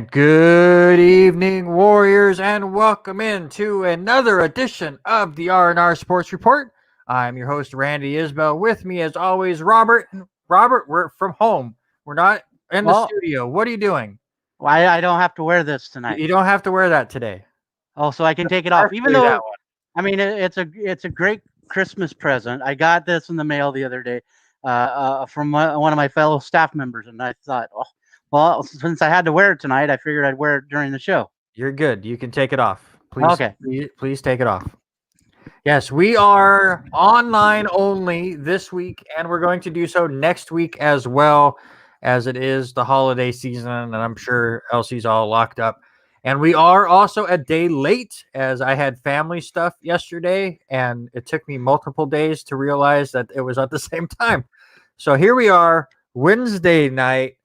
And good evening, Warriors, and welcome into another edition of the R&R Sports Report. I'm your host, Randy Isbell. With me, as always, Robert. Robert, we're from home. We're not in the studio. What are you doing? I don't have to wear this tonight. You don't have to wear that today. Oh, so I can take it off. Even Especially that though, one. I mean, it's a great Christmas present. I got this in the mail the other day from one of my fellow staff members, and I thought, oh, well, since I had to wear it tonight, I figured I'd wear it during the show. You're good. You can take it off. Please, Okay. please take it off. Yes, we are online only this week, and we're going to do so next week as well, as it is the holiday season, and I'm sure Elsie's all locked up. And we are also a day late, as I had family stuff yesterday, and it took me multiple days to realize that it was at the same time. So here we are, Wednesday night,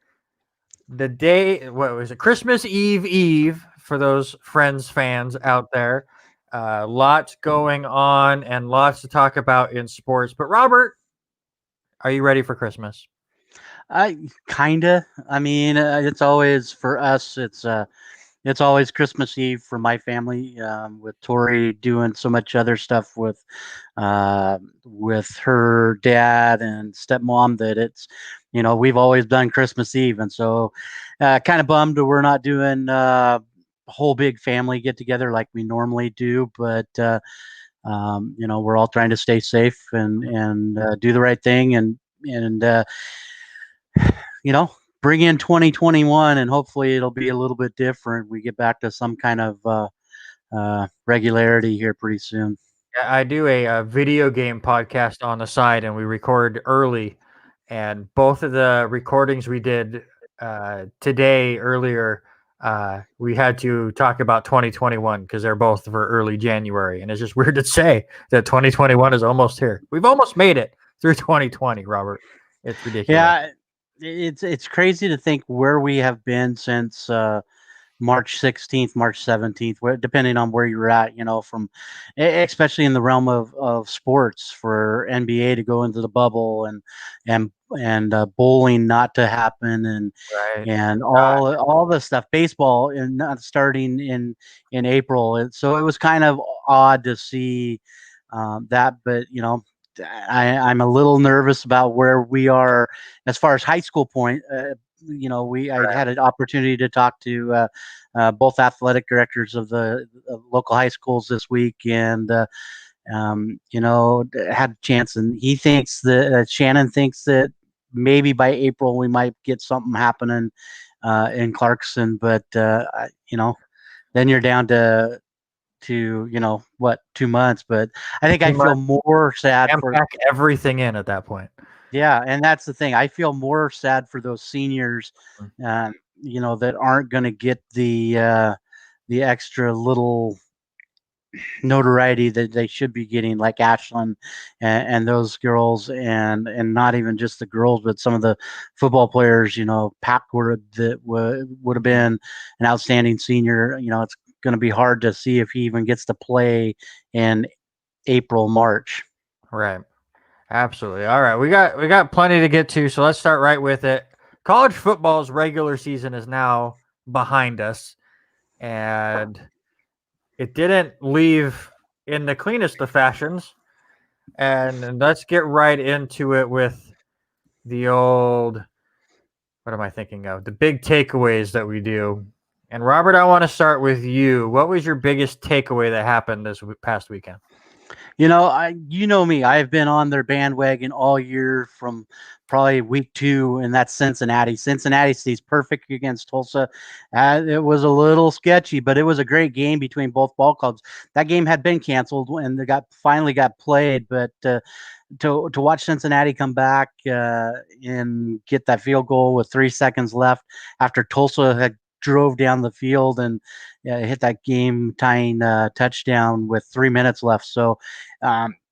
the day, what was it, Christmas Eve for those Friends fans out there. Lots going on and lots to talk about in sports. But Robert, are you ready for Christmas? I kinda. I mean, it's always for us. It's always Christmas Eve for my family. With Tori doing so much other stuff with her dad and stepmom, that it's, we've always done Christmas Eve, and so kind of bummed that we're not doing a whole big family get together like we normally do. But we're all trying to stay safe and do the right thing, and bring in 2021, and hopefully it'll be a little bit different. We get back to some kind of regularity here pretty soon. I do a video game podcast on the side, and we record early. And both of the recordings we did today earlier, we had to talk about 2021 because they're both for early January. And it's just weird to say that 2021 is almost here. We've almost made it through 2020, Robert. It's ridiculous. Yeah, it's crazy to think where we have been since March 16th, March 17th, depending on where you're at, from especially in the realm of sports, for NBA to go into the bubble and bowling not to happen, and all this stuff, baseball and not starting in April. And so it was kind of odd to see that, but I'm a little nervous about where we are as far as high school point. I had an opportunity to talk to both athletic directors of the local high schools this week, and had a chance. And he thinks that Shannon thinks that maybe by April we might get something happening in Clarkson, but then you're down to 2 months. But I think I feel more sad for pack everything in at that point. Yeah, and that's the thing. I feel more sad for those seniors, that aren't going to get the extra little notoriety that they should be getting, like Ashlyn and those girls, and not even just the girls, but some of the football players. Packwood that would have been an outstanding senior. It's going to be hard to see if he even gets to play in April, March. Right. Absolutely. All right. We got plenty to get to, so let's start right with it. College football's regular season is now behind us, and it didn't leave in the cleanest of fashions. And let's get right into it with the old, what am I thinking of? The big takeaways that we do. And Robert, I want to start with you. What was your biggest takeaway that happened this past weekend? You know me. I've been on their bandwagon all year from probably week 2, and that's Cincinnati. Cincinnati stays perfect against Tulsa. It was a little sketchy, but it was a great game between both ball clubs. That game had been canceled, and they finally got played. But to watch Cincinnati come back and get that field goal with 3 seconds left after Tulsa had drove down the field and hit that game-tying touchdown with 3 minutes left. So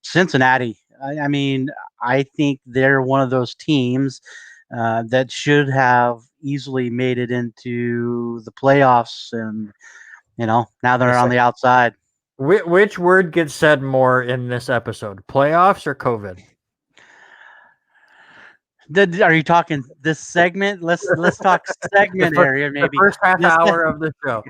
Cincinnati, I mean, I think they're one of those teams that should have easily made it into the playoffs, and now they're on the outside. Which word gets said more in this episode, playoffs or COVID? Are you talking this segment? Let's talk segment area The maybe. first half This, hour of the show.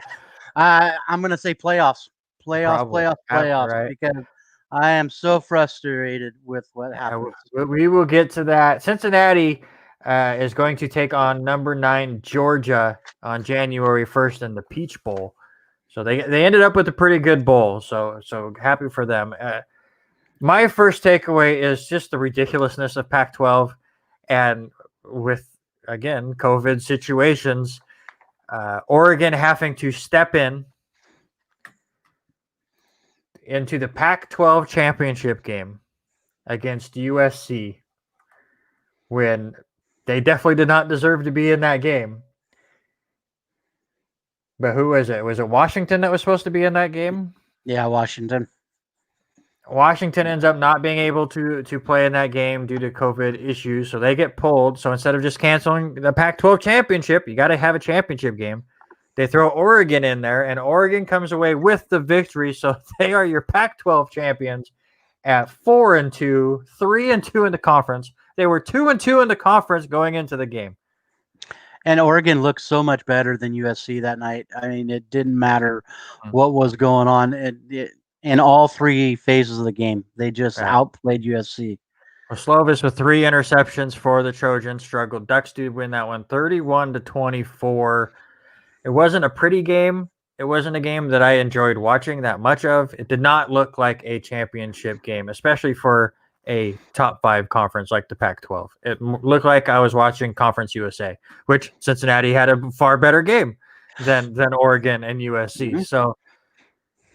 I'm gonna say playoffs, Probably. playoffs, Right. because I am so frustrated with what Yeah, happens. we will get to that. Cincinnati is going to take on number 9 Georgia on January 1st in the Peach Bowl. So they ended up with a pretty good bowl. So happy for them. My first takeaway is just the ridiculousness of Pac-12, and with again COVID situations, Oregon having to step into the Pac-12 championship game against USC when they definitely did not deserve to be in that game. But who was it? Was it Washington that was supposed to be in that game? Yeah, Washington. Washington ends up not being able to play in that game due to COVID issues, so they get pulled. So instead of just canceling the Pac-12 championship, you got to have a championship game. They throw Oregon in there, and Oregon comes away with the victory. So they are your Pac-12 champions at 4-2, 3-2 in the conference. They were 2-2 in the conference going into the game. And Oregon looked so much better than USC that night. I mean, it didn't matter what was going on. In all three phases of the game, they just outplayed USC. Slovis with 3 interceptions for the Trojans struggled. Ducks did win that one 31-24. It wasn't a pretty game. It wasn't a game that I enjoyed watching that much of. It did not look like a championship game, especially for a top 5 conference like the Pac-12. It looked like I was watching Conference USA, which Cincinnati had a far better game than Oregon and USC. Mm-hmm. So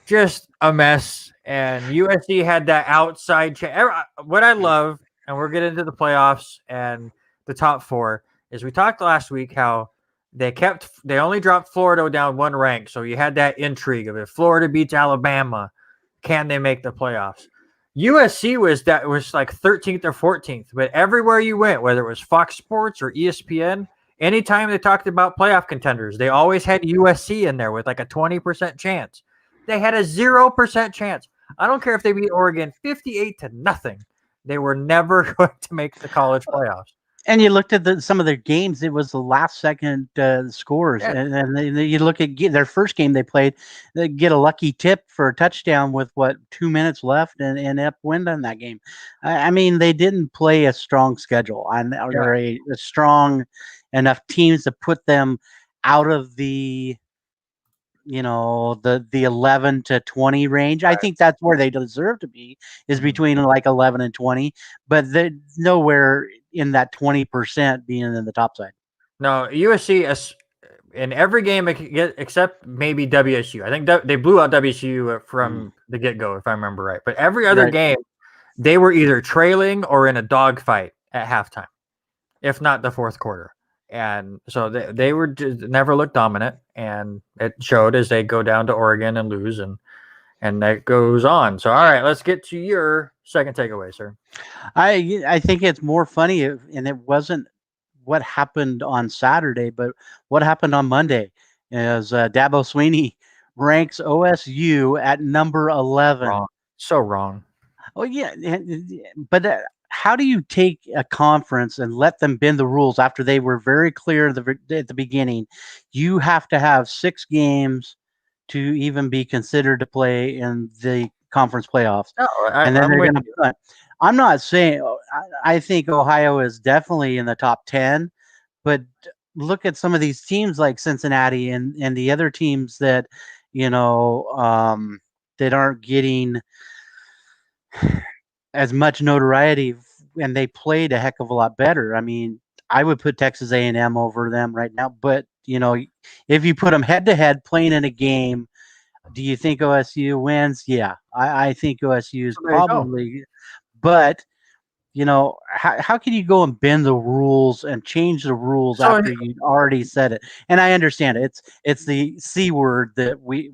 just a mess. And USC had that outside what I love, and we're getting into the playoffs and the top 4, is we talked last week how they only dropped Florida down 1 rank. So you had that intrigue of if Florida beats Alabama, can they make the playoffs? USC was like 13th or 14th, but everywhere you went, whether it was Fox Sports or ESPN, anytime they talked about playoff contenders, they always had USC in there with like a 20% chance. They had a 0% chance. I don't care if they beat Oregon 58-0. They were never going to make the college playoffs. And you looked at some of their games; it was the last second scores. Yeah. And you look at their first game they played, they get a lucky tip for a touchdown with 2 minutes left, and end up winning that game. I mean, they didn't play a strong schedule or a strong enough teams to put them out of the the 11 to 20 range. Right. I think that's where they deserve to be, is between like 11 and 20, but they're nowhere in that 20% being in the top side. No, USC in every game except maybe WSU. I think they blew out WSU from the get-go, if I remember right. But every other game, they were either trailing or in a dogfight at halftime, if not the fourth quarter. And so they were just never looked dominant, and it showed as they go down to Oregon and lose, and that goes on. So, all right, let's get to your second takeaway, sir. I think it's more funny, and it wasn't what happened on Saturday, but what happened on Monday, is Dabo Swinney ranks OSU at number 11. Wrong. So wrong. Oh yeah, but how do you take a conference and let them bend the rules after they were very clear at the beginning? You have to have 6 games to even be considered to play in the conference playoffs. No, and then they're going to. I'm not saying. I think Ohio is definitely in the top 10, but look at some of these teams like Cincinnati and the other teams that that aren't getting as much notoriety, and they played a heck of a lot better. I mean, I would put Texas A&M over them right now, but if you put them head to head playing in a game, do you think OSU wins? Yeah, I think OSU is probably, but how can you go and bend the rules and change the rules after you already said it? And I understand it. It's the C word that we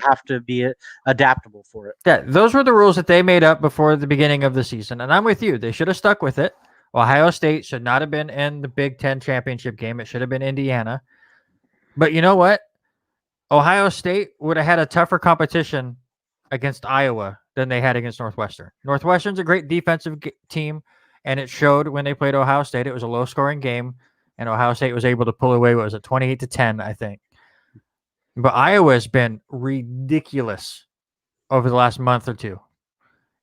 have to be adaptable for it. Yeah, those were the rules that they made up before the beginning of the season, and I'm with you. They should have stuck with it. Ohio State should not have been in the Big Ten championship game. It should have been Indiana. But you know what? Ohio State would have had a tougher competition against Iowa than they had against Northwestern. Northwestern's a great defensive team, and it showed when they played Ohio State. It was a low-scoring game, and Ohio State was able to pull away. What was it, 28-10, I think. But Iowa's been ridiculous over the last month or two.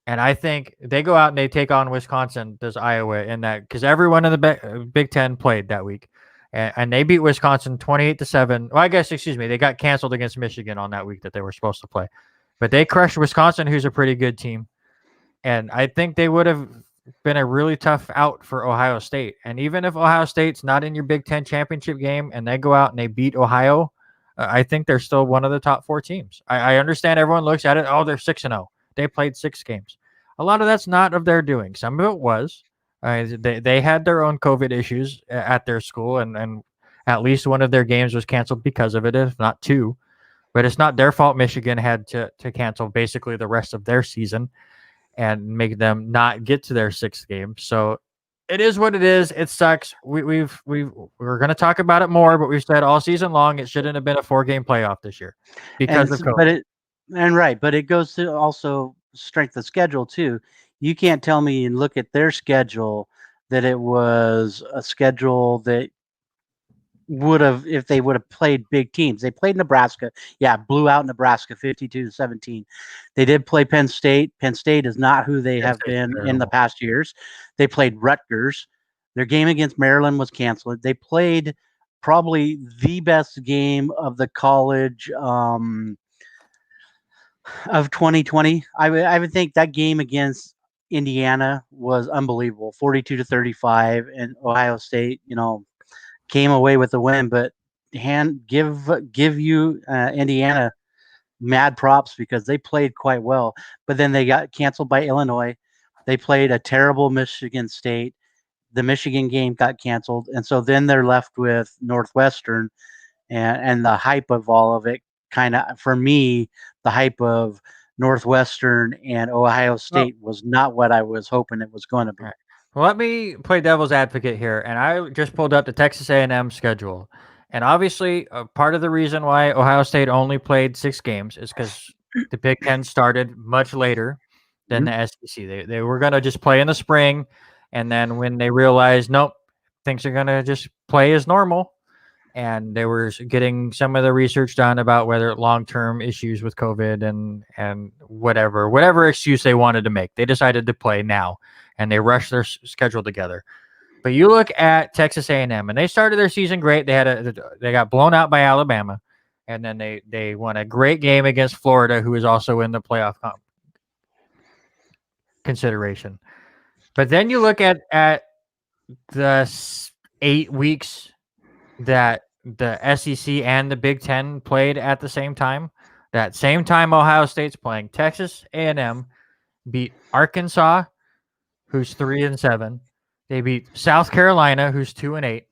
And I think they go out and they take on Wisconsin, does Iowa, in that, because everyone in the Big Ten played that week. And they beat Wisconsin 28-7. Well, I guess, excuse me, they got canceled against Michigan on that week that they were supposed to play. But they crushed Wisconsin, who's a pretty good team. And I think they would have been a really tough out for Ohio State. And even if Ohio State's not in your Big Ten championship game and they go out and they beat Ohio, I think they're still one of the top 4 teams. I understand everyone looks at it, oh, they're 6-0. They played 6 games. A lot of that's not of their doing. Some of it was. They had their own COVID issues at their school, and at least one of their games was canceled because of it, if not 2. But it's not their fault Michigan had to cancel basically the rest of their season and make them not get to their 6th game. So it is what it is. It sucks. We're going to talk about it more, but we've said all season long it shouldn't have been a 4-game playoff this year because of COVID. But it goes to also strength of schedule too. You can't tell me and look at their schedule that it was a schedule that would have, if they would have played big teams. They played Nebraska. Yeah, blew out Nebraska 52-17. They did play Penn State. Penn State is not who they have been in the past years. They played Rutgers. Their game against Maryland was canceled. They played probably the best game of the college of 2020. I would think that game against Indiana was unbelievable, 42-35, and Ohio State, came away with the win. But give you Indiana mad props because they played quite well. But then they got canceled by Illinois. They played a terrible Michigan State. The Michigan game got canceled, and so then they're left with Northwestern, and the hype of all of it. Kind of, for me, the hype of Northwestern and Ohio State was not what I was hoping it was going to be. Right. Well, let me play devil's advocate here, and I just pulled up the Texas A&M schedule, and obviously, part of the reason why Ohio State only played 6 games is because the Big Ten started much later than the SEC. They were going to just play in the spring, and then when they realized, nope, things are going to just play as normal, and they were getting some of the research done about whether long-term issues with COVID and whatever excuse they wanted to make. They decided to play now, and they rushed their schedule together. But you look at Texas A&M, and they started their season great. They got blown out by Alabama, and then they won a great game against Florida, who is also in the playoff consideration. But then you look at the 8 weeks that the SEC and the Big Ten played at the same time. That same time Ohio State's playing, Texas A&M beat Arkansas, who's 3-7. They beat South Carolina, who's 2-8.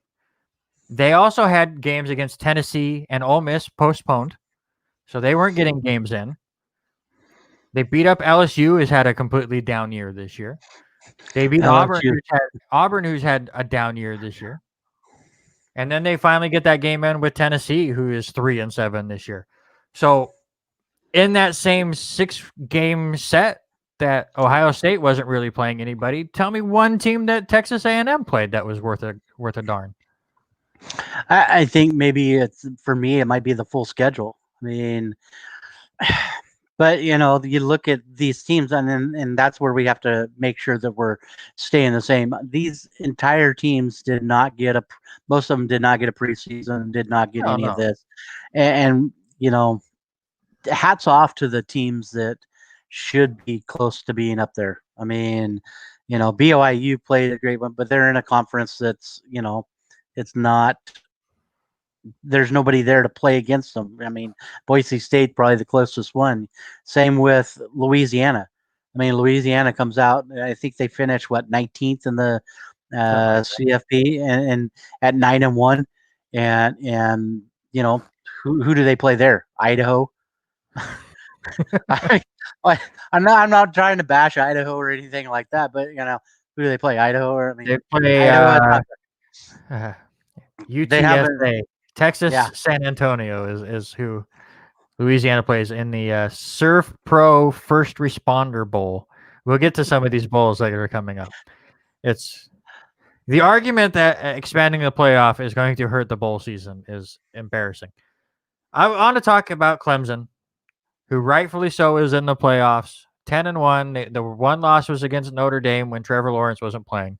They also had games against Tennessee and Ole Miss postponed, so they weren't getting games in. They beat up LSU, who's had a completely down year this year. They beat Auburn, who's had a down year this year. And then they finally get that game in with Tennessee, who is 3-7 this year. So in that same 6-game set that Ohio State wasn't really playing anybody, tell me one team that Texas A&M played that was worth a darn. I think maybe for me, it might be the full schedule. I mean, but you look at these teams, and that's where we have to make sure that we're staying the same. These entire teams did not get most of them did not get a preseason, did not get any of this, and hats off to the teams that should be close to being up there. I mean, BYU played a great one, but they're in a conference that's it's not. There's nobody there to play against them. I mean, Boise State probably the closest one. Same with Louisiana. I mean, Louisiana comes out. I think they finished 19th in the CFP and at 9-1, and who do they play there? Idaho. I'm not trying to bash Idaho or anything like that, but who do they play? Idaho, or they play UTSA. Texas San Antonio is who Louisiana plays in the Surf Pro First Responder Bowl. We'll get to some of these bowls that are coming up. It's the argument that expanding the playoff is going to hurt the bowl season is embarrassing. I want to talk about Clemson, who rightfully so is in the playoffs, 10-1. The one loss was against Notre Dame when Trevor Lawrence wasn't playing.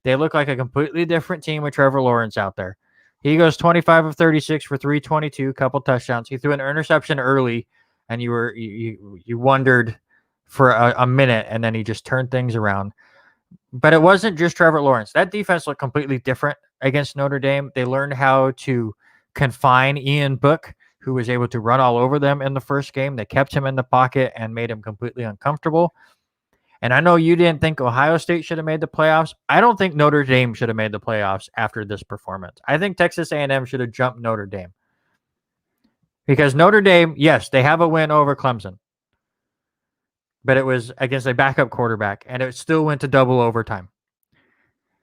They look like a completely different team with Trevor Lawrence out there. He goes 25 of 36 for 322, couple touchdowns. He threw an interception early, and you wondered for a minute, and then he just turned things around. But it wasn't just Trevor Lawrence. That defense looked completely different against Notre Dame. They learned how to confine Ian Book, who was able to run all over them in the first game. They kept him in the pocket and made him completely uncomfortable. And I know you didn't think Ohio State should have made the playoffs. I don't think Notre Dame should have made the playoffs after this performance. I think Texas A&M should have jumped Notre Dame. Because Notre Dame, yes, they have a win over Clemson. But it was against a backup quarterback, and it still went to double overtime.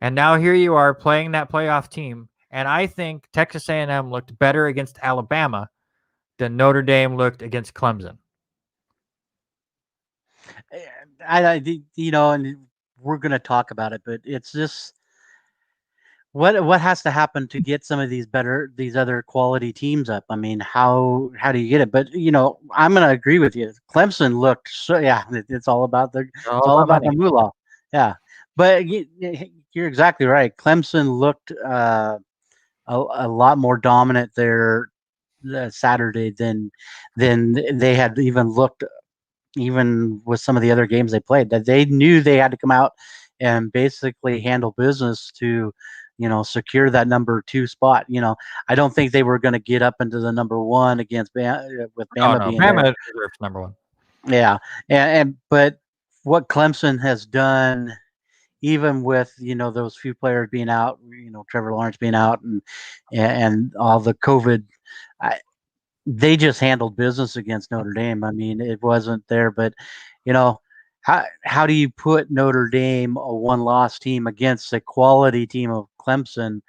And now here you are playing that playoff team, and I think Texas A&M looked better against Alabama than Notre Dame looked against Clemson. And we're going to talk about it, but it's just what has to happen to get some of these other quality teams up. I mean, how do you get it? But I'm going to agree with you. Clemson looked it's all about the moolah. Yeah, but you're exactly right. Clemson looked a lot more dominant there Saturday than they had even looked, even with some of the other games they played. That they knew they had to come out and basically handle business to secure that number 2 spot. I don't think they were going to get up into the number 1 against with Bama being Bama there. deserves number 1. Yeah, but what Clemson has done, even with those few players being out, Trevor Lawrence being out, and all the COVID, they just handled business against Notre Dame. I mean, it wasn't there, but how do you put Notre Dame, a one-loss team, against a quality team of Clemson,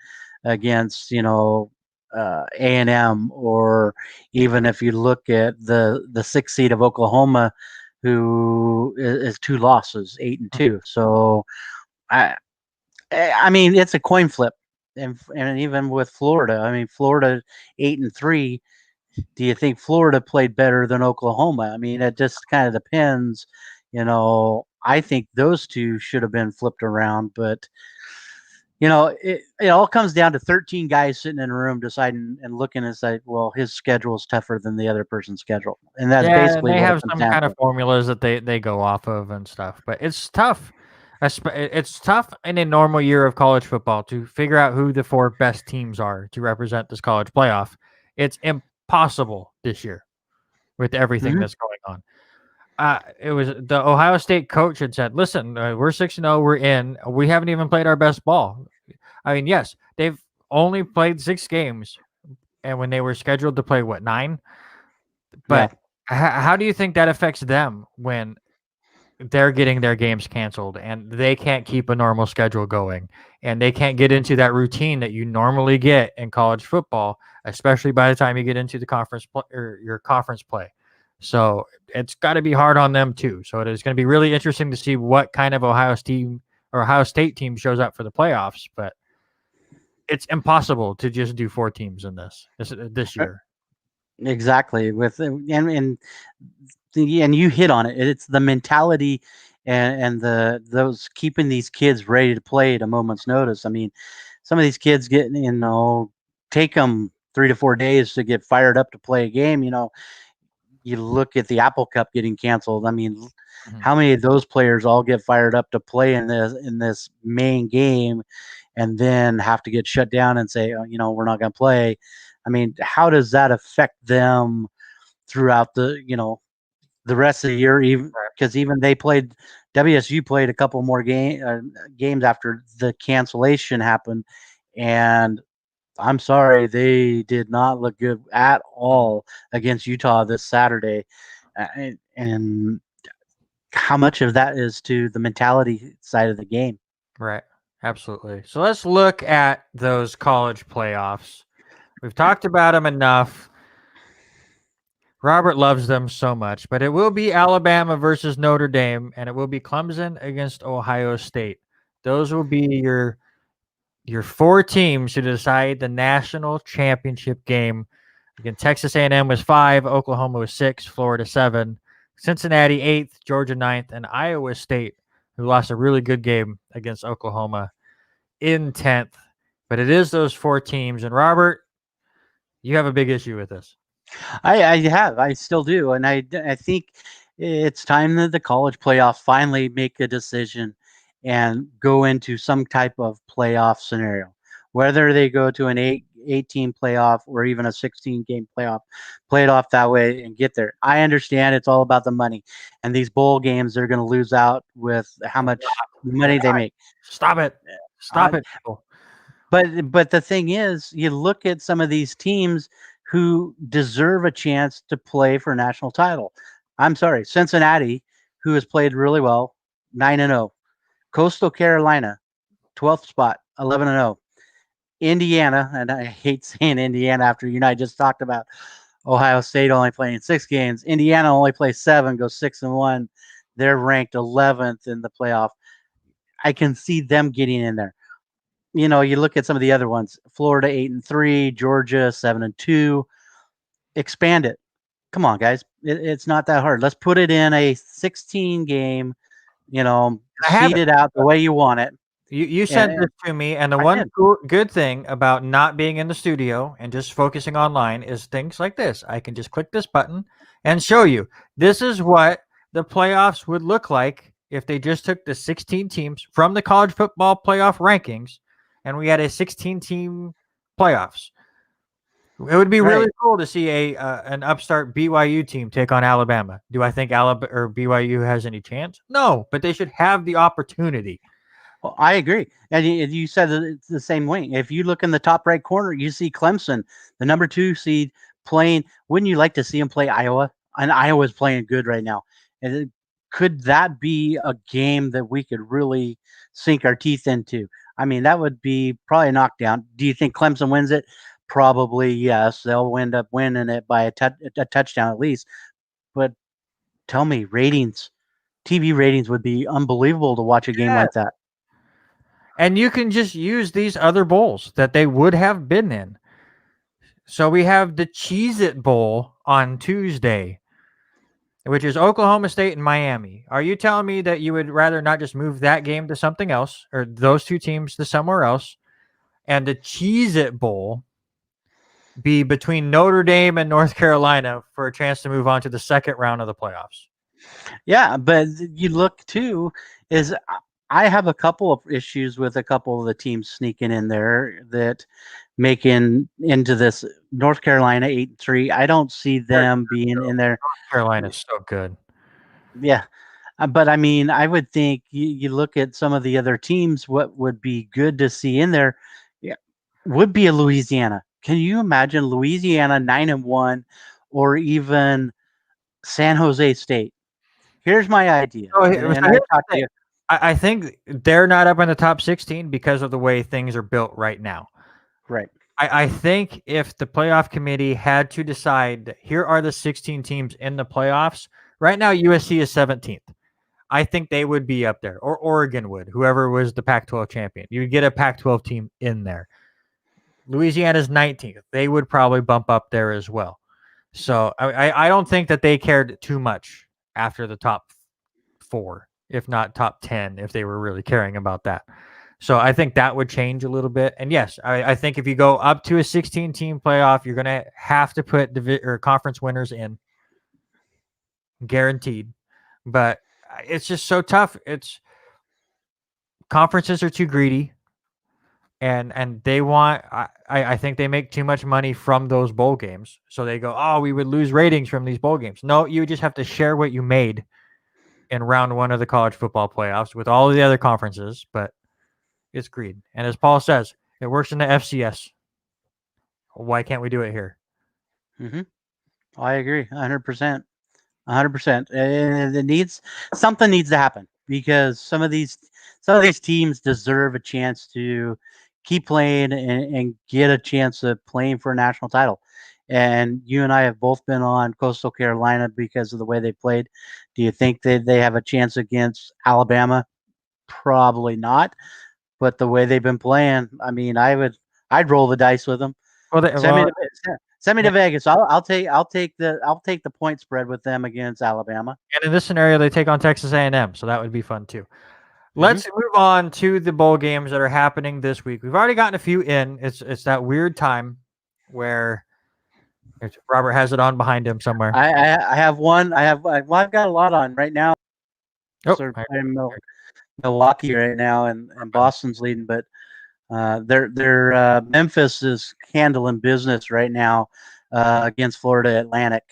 against A&M, or even if you look at the 6th seed of Oklahoma, who is 2 losses, 8-2. So I mean, it's a coin flip, and even with Florida, I mean, Florida 8-3. Do you think Florida played better than Oklahoma? I mean, it just kind of depends. I think those two should have been flipped around, but it all comes down to 13 guys sitting in a room deciding and looking and say, well, his schedule is tougher than the other person's schedule, and that's basically they what have it comes some down kind to. of formulas that they go off of and stuff. But it's tough. It's tough in a normal year of college football to figure out who the 4 best teams are to represent this college playoff. It's impossible this year with everything that's going on. It was the Ohio State coach had said, "Listen, we're 6-0. We're in. We haven't even played our best ball." I mean, yes, they've only played 6 games, and when they were scheduled to play 9. But how do you think that affects them when they're getting their games canceled and they can't keep a normal schedule going and they can't get into that routine that you normally get in college football, especially by the time you get into the conference or your conference play? So it's got to be hard on them too. So it is going to be really interesting to see what kind of Ohio State team shows up for the playoffs. But it's impossible to just do 4 teams in this year. Exactly. And you hit on it. It's the mentality and those keeping these kids ready to play at a moment's notice. I mean, some of these kids get take them 3 to 4 days to get fired up to play a game. You look at the Apple Cup getting canceled. I mean, how many of those players all get fired up to play in this main game, and then have to get shut down and say, oh, we're not going to play? I mean, how does that affect them throughout the rest of the year? Even because WSU played a couple more games after the cancellation happened, and I'm sorry, they did not look good at all against Utah this Saturday. And how much of that is to the mentality side of the game? Right. Absolutely. So let's look at those college playoffs. We've talked about them enough. Robert loves them so much, but it will be Alabama versus Notre Dame, and it will be Clemson against Ohio State. Those will be your 4 teams to decide the national championship game. Again, Texas A&M was 5, Oklahoma was 6, Florida 7, Cincinnati 8th, Georgia 9th, and Iowa State, who lost a really good game against Oklahoma, in 10th. But it is those 4 teams. And Robert, you have a big issue with this. I still do, and I think it's time that the college playoff finally make a decision and go into some type of playoff scenario, whether they go to an 18 playoff or even a 16 game playoff, play it off that way and get there. I understand it's all about the money, and these bowl games they're going to lose out with how much money they make. Stop it! Stop it, people. But the thing is, you look at some of these teams who deserve a chance to play for a national title. I'm sorry, Cincinnati, who has played really well, 9-0. Coastal Carolina, 12th spot, 11-0. Indiana, and I hate saying Indiana after you and I just talked about Ohio State only playing 6 games. Indiana only plays 7, goes 6-1. They're ranked 11th in the playoff. I can see them getting in there. You know, you look at some of the other ones: Florida 8-3, Georgia 7-2. Expand it. Come on, guys. It's not that hard. Let's put it in a 16 game. You know, seed it out the way you want it. You sent this to me, and the one good thing about not being in the studio and just focusing online is things like this. I can just click this button and show you. This is what the playoffs would look like if they just took the 16 teams from the college football playoff rankings and we had a 16-team playoffs. It would be really cool to see an upstart BYU team take on Alabama. Do I think Alabama or BYU has any chance? No, but they should have the opportunity. Well, I agree. And you said that it's the same way. If you look in the top right corner, you see Clemson, the number 2 seed, playing. Wouldn't you like to see them play Iowa? And Iowa's playing good right now. And could that be a game that we could really sink our teeth into? I mean, that would be probably a knockdown. Do you think Clemson wins it? Probably, yes. They'll end up winning it by a touchdown at least. But tell me, ratings, TV ratings would be unbelievable to watch a game like that. And you can just use these other bowls that they would have been in. So we have the Cheez-It Bowl on Tuesday, which is Oklahoma State and Miami. Are you telling me that you would rather not just move that game to something else, or those 2 teams to somewhere else, and the Cheez-It Bowl be between Notre Dame and North Carolina for a chance to move on to the second round of the playoffs? Yeah, but you look too, is I have a couple of issues with a couple of the teams sneaking in there that making into this. North Carolina 8-3. I don't see them being in there. North Carolina is so good. Yeah. But I mean, I would think you look at some of the other teams, what would be good to see in there would be a Louisiana. Can you imagine Louisiana 9-1 or even San Jose State? Here's my idea. I think they're not up in the top 16 because of the way things are built right now. Right. I think if the playoff committee had to decide that here are the 16 teams in the playoffs, right now USC is 17th. I think they would be up there, or Oregon would, whoever was the Pac-12 champion. You would get a Pac-12 team in there. Louisiana's 19th. They would probably bump up there as well. So I don't think that they cared too much after the top 4, if not top 10, if they were really caring about that. So I think that would change a little bit. And yes, I think if you go up to a 16-team playoff, you're going to have to put conference winners in, guaranteed. But it's just so tough. Conferences are too greedy, and they want. I think they make too much money from those bowl games, so they go, oh, we would lose ratings from these bowl games. No, you just have to share what you made in round 1 of the college football playoffs with all of the other conferences, but it's greed. And as Paul says, it works in the FCS. Why can't we do it here? Mm-hmm. I agree, 100%. 100%. And something needs to happen because some of these teams deserve a chance to keep playing and get a chance of playing for a national title. And you and I have both been on Coastal Carolina because of the way they played. Do you think that they have a chance against Alabama? Probably not. But the way they've been playing, I mean, I'd roll the dice with them. Well, Send me yeah, to Vegas. I'll take the point spread with them against Alabama. and in this scenario, they take on Texas A&M, so that would be fun too. Mm-hmm. Let's move on to the bowl games that are happening this week. We've already gotten a few in. It's that weird time where Robert has it on behind him somewhere. I have one. I've got a lot on right now. Oh, So I'm Milwaukee right now, and Boston's leading, but they're Memphis is handling business right now against Florida Atlantic.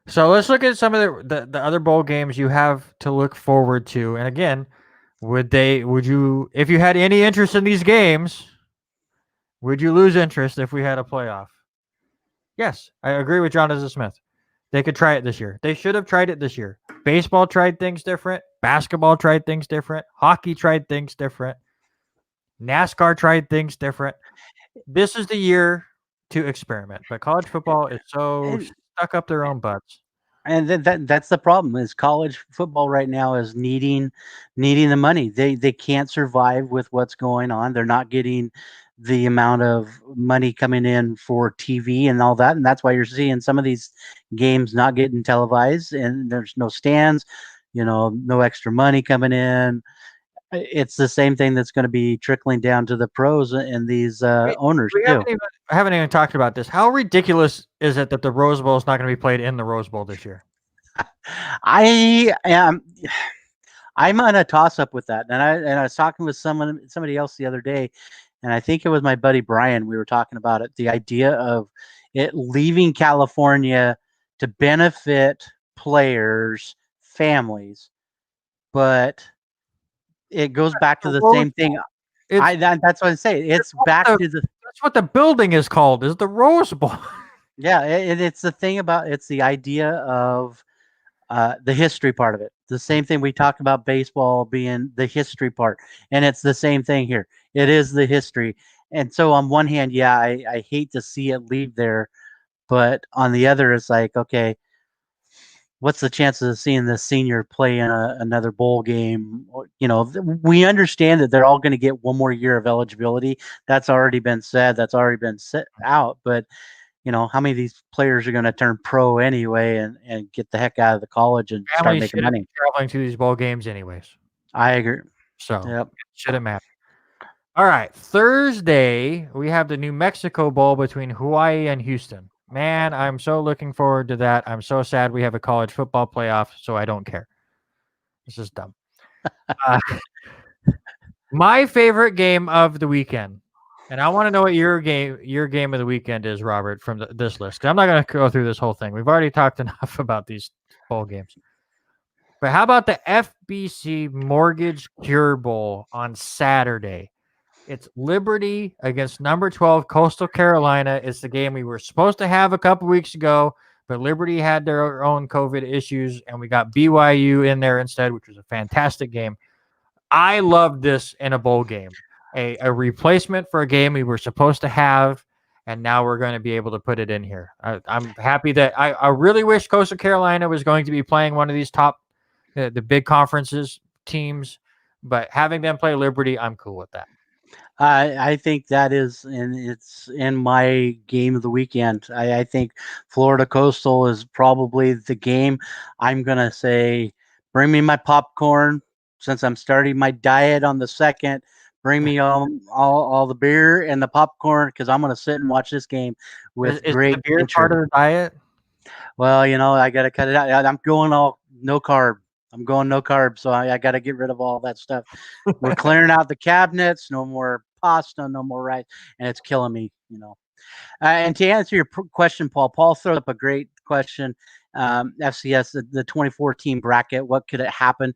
so let's look at some of the other bowl games you have to look forward to. And again, would you, if you had any interest in these games, would you lose interest if we had a playoff? Yes, I agree with Jonathan Smith. They could try it this year. They should have tried it this year. Baseball tried things different. Basketball tried things different. Hockey tried things different. NASCAR tried things different. This is the year to experiment. But college football is so stuck up their own butts. And that's the problem is college football right now is needing the money. They can't survive with what's going on. They're not getting the amount of money coming in for TV and all that, and that's why you're seeing some of these games not getting televised, and there's no stands, no extra money coming in. It's the same thing that's going to be trickling down to the pros and these owners too. I haven't even talked about this. How ridiculous is it that the Rose Bowl is not going to be played in the Rose Bowl this year? I'm on a toss up with that, and I was talking with somebody else the other day, and I think it was my buddy Brian. We were talking about it. The idea of it leaving California to benefit players, families, but it goes back to the same thing. That's what I say. It's back to the. That's what the building is called. Is the Rose Bowl? Yeah, it's the thing about it's the idea of the history part of it. The same thing we talked about baseball being the history part, and it's the same thing here. It is the history, and so on one hand, yeah, I hate to see it leave there, but on the other, it's like, okay, what's the chances of seeing the senior play in another bowl game? We understand that they're all going to get one more year of eligibility. That's already been said. That's already been set out. But how many of these players are going to turn pro anyway and get the heck out of the college and start making money? Traveling to these bowl games anyways. I agree. So yep. It shouldn't matter. All right. Thursday, we have the New Mexico Bowl between Hawaii and Houston. Man, I'm so looking forward to that. I'm so sad we have a college football playoff, so I don't care. This is dumb. My favorite game of the weekend, and I want to know what your game of the weekend is, Robert, from this list. 'Cause I'm not going to go through this whole thing. We've already talked enough about these bowl games. But how about the FBC Mortgage Cure Bowl on Saturday? It's Liberty against number 12 Coastal Carolina. It's the game we were supposed to have a couple weeks ago, but Liberty had their own COVID issues, and we got BYU in there instead, which was a fantastic game. I love this in a bowl game, a replacement for a game we were supposed to have, and now we're going to be able to put it in here. I'm happy that I really wish Coastal Carolina was going to be playing one of these top, the big conferences teams, but having them play Liberty, I'm cool with that. I think that is, and it's in my game of the weekend. I think Florida Coastal is probably the game. I'm going to say, bring me my popcorn since I'm starting my diet on the 2nd. Bring me all the beer and the popcorn because I'm going to sit and watch this game with great the beer part of the diet? Well, I got to cut it out. I'm going all no carb. I'm going no carb, so I got to get rid of all that stuff. We're clearing out the cabinets. No more pasta, no more rice, and it's killing me. And to answer your question, Paul threw up a great question. FCS, the 2014 bracket. What could it happen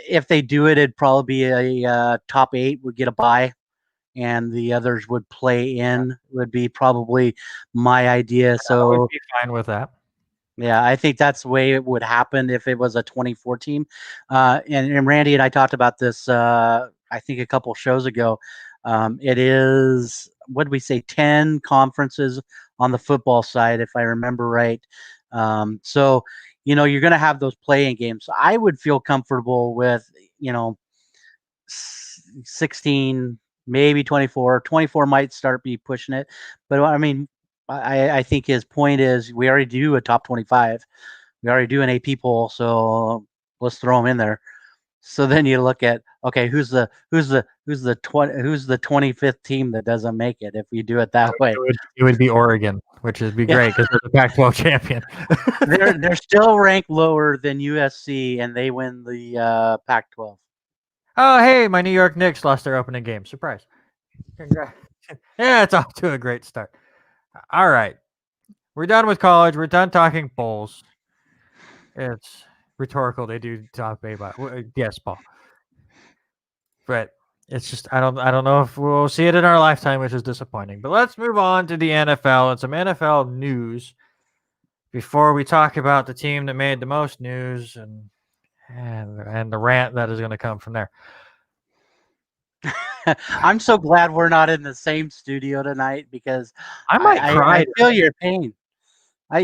if they do it? It'd probably be a top 8 would get a bye, and the others would play in. Would be probably my idea. So I would be fine with that. Yeah, I think that's the way it would happen if it was a 24 team. And Randy and I talked about this, I think a couple shows ago. It is, what did we say, 10 conferences on the football side, if I remember right. So, you're going to have those playing games. I would feel comfortable with, 16, maybe 24. 24 might start be pushing it. But I mean, I think his point is we already do a top 25. We already do an AP poll, so let's throw him in there. So then you look at, okay, who's the 25th team that doesn't make it if you do it that way? It would be Oregon, which would be great because they're the Pac-12 champion. They're still ranked lower than USC, and they win the Pac-12. Oh, hey, my New York Knicks lost their opening game. Surprise. Congrats. Yeah, it's off to a great start. All right. We're done with college. We're done talking bowls. It's rhetorical. They do talk about. Yes, Paul. But it's just I don't know if we'll see it in our lifetime, which is disappointing. But let's move on to the NFL and some NFL news before we talk about the team that made the most news and the rant that is going to come from there. I'm so glad we're not in the same studio tonight because I might cry. I feel your pain.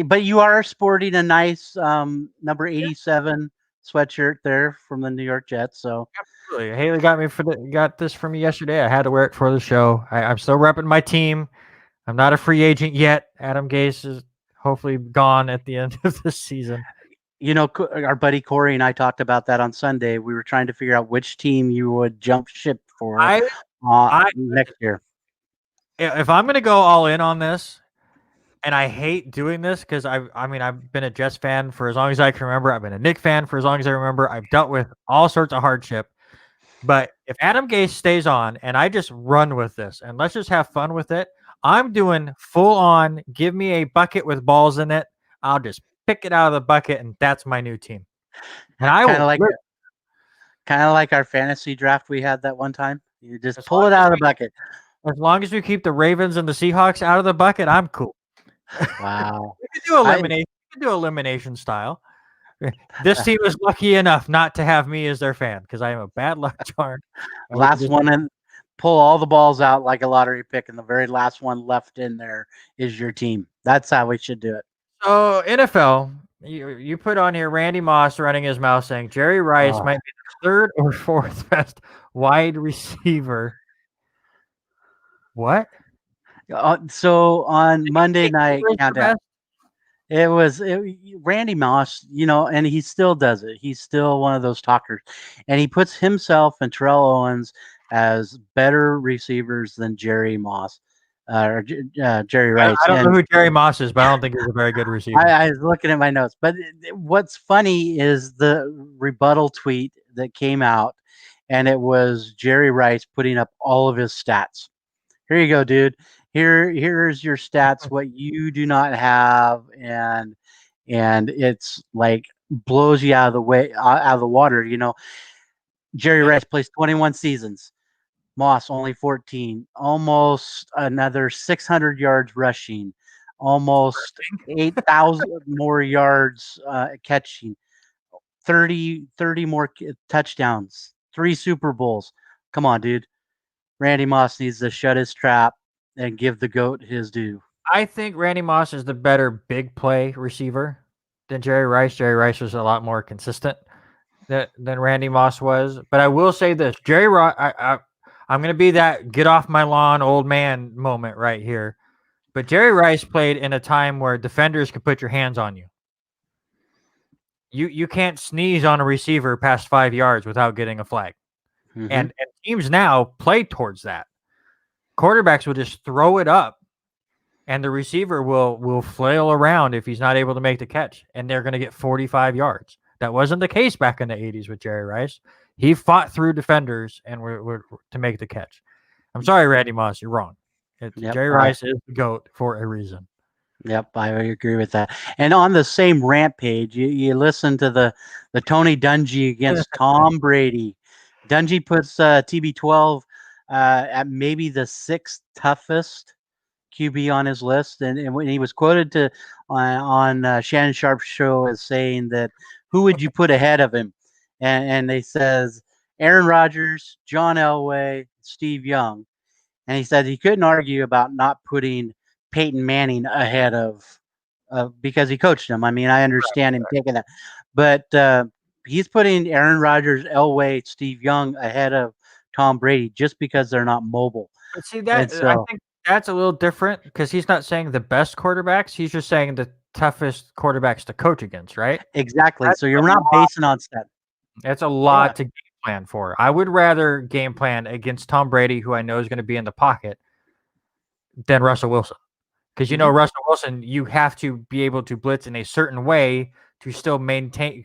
But you are sporting a nice number 87 sweatshirt there from the New York Jets. So absolutely, Haley got this for me yesterday. I had to wear it for the show. I'm still repping my team. I'm not a free agent yet. Adam Gase is hopefully gone at the end of the season. You know, our buddy Corey and I talked about that on Sunday. We were trying to figure out which team you would jump ship for next year. If I'm going to go all in on this, and I hate doing this because I've been a Jets fan for as long as I can remember. I've been a Knicks fan for as long as I remember. I've dealt with all sorts of hardship. But if Adam Gase stays on and I just run with this and let's just have fun with it, I'm doing full on, give me a bucket with balls in it. I'll just pick it out of the bucket and that's my new team. And I kind of like our fantasy draft we had that one time. You just pull it out of the bucket. As long as we keep the Ravens and the Seahawks out of the bucket, I'm cool. Wow. We can do elimination. We can do elimination style. This team is lucky enough not to have me as their fan because I am a bad luck charm. Last one and pull all the balls out like a lottery pick, and the very last one left in there is your team. That's how we should do it. So NFL, you put on here Randy Moss running his mouth saying Jerry Rice might be the third or fourth best wide receiver. What? So on Monday night countdown, it was Randy Moss, you know, and he still does it. He's still one of those talkers, and he puts himself and Terrell Owens as better receivers than Jerry Moss or Jerry Rice. I don't know who Jerry Moss is, but I don't think he's a very good receiver. I was looking at my notes, but what's funny is the rebuttal tweet that came out, and it was Jerry Rice putting up all of his stats. Here you go, dude. Here's your stats, what you do not have, and it's like blows you out of the water. You know, Jerry Rice plays 21 seasons. Moss only 14, almost another 600 yards rushing, almost 8,000 more yards catching, 30 more touchdowns, 3 Super Bowls. Come on, dude. Randy Moss needs to shut his trap and give the GOAT his due. I think Randy Moss is the better big play receiver than Jerry Rice. Jerry Rice was a lot more consistent than Randy Moss was. But I will say this, Jerry Rice, I'm going to be that get off my lawn old man moment right here. But Jerry Rice played in a time where defenders could put your hands on you. You can't sneeze on a receiver past 5 yards without getting a flag. Mm-hmm. And teams now play towards that. Quarterbacks will just throw it up, and the receiver will flail around if he's not able to make the catch, and they're going to get 45 yards. That wasn't the case back in the 80s with Jerry Rice. He fought through defenders and were to make the catch. I'm sorry, Randy Moss, you're wrong. Jerry Rice is the GOAT for a reason. Yep, I agree with that. And on the same rant page, you listen to the Tony Dungy against Tom Brady. Dungy puts TB12 at maybe the 6th toughest QB on his list, and when he was quoted on Shannon Sharp's show as saying that who would you put ahead of him, and they says Aaron Rodgers, John Elway, Steve Young, and he said he couldn't argue about not putting Peyton Manning ahead of because he coached him. I mean, I understand him taking that, but he's putting Aaron Rodgers, Elway, Steve Young ahead of Tom Brady just because they're not mobile. But see And that I so think that's a little different because he's not saying the best quarterbacks. He's just saying the toughest quarterbacks to coach against, right? exactly. That's So a you're not lot. basing on stat. That's a Yeah. lot to game plan for. I would rather game plan against Tom Brady, who I know is going to be in the pocket, than Russell Wilson. Because Mhm. Russell Wilson, you have to be able to blitz in a certain way to still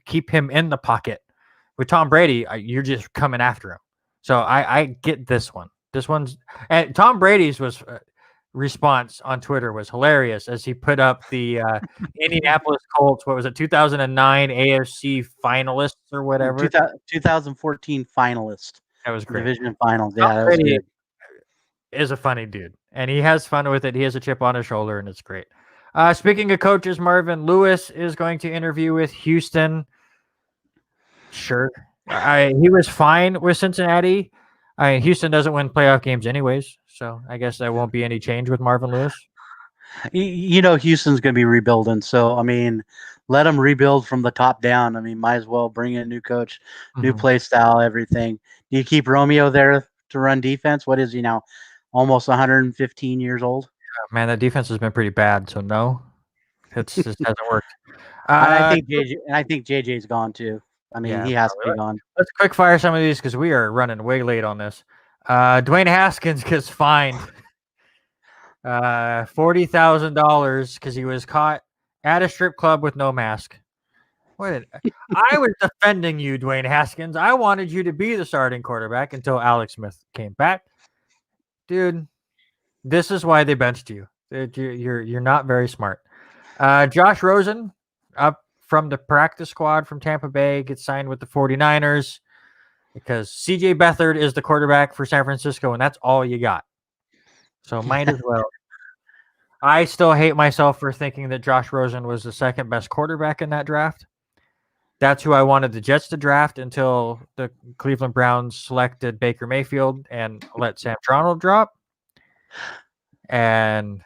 keep him in the pocket. With Tom Brady, you're just coming after him. So I get this one. This one's and Tom Brady's response on Twitter was hilarious as he put up the Indianapolis Colts. What was it, 2009 AFC finalists or whatever? 2014 finalist, That was great. division finals. Tom Yeah, that was Brady good. is a funny dude, and he has fun with it. He has a chip on his shoulder, and it's great. Speaking of coaches, Marvin Lewis is going to interview with Houston. Sure, he was fine with Cincinnati. Houston doesn't win playoff games anyways, so I guess there won't be any change with Marvin Lewis. Houston's going to be rebuilding, so I mean, let them rebuild from the top down. I mean, might as well bring in a new coach, new play style, everything. Do you keep Romeo there to run defense? What is he now? Almost 115 years old. Man, that defense has been pretty bad, so no, it just hasn't worked. And I think JJ's gone too. I mean, Yeah, he has to probably. be gone. Let's quick fire some of these because we are running way late on this. Dwayne Haskins gets fined $40,000 because he was caught at a strip club with no mask. I was defending you, Dwayne Haskins. I wanted you to be the starting quarterback until Alex Smith came back. Dude, this is why they benched you. You're not very smart. Josh Rosen, up from the practice squad from Tampa Bay, gets signed with the 49ers because CJ Beathard is the quarterback for San Francisco, and that's all you got. So might as well. I still hate myself for thinking that Josh Rosen was the second best quarterback in that draft. That's who I wanted the Jets to draft until the Cleveland Browns selected Baker Mayfield and let Sam Darnold drop. And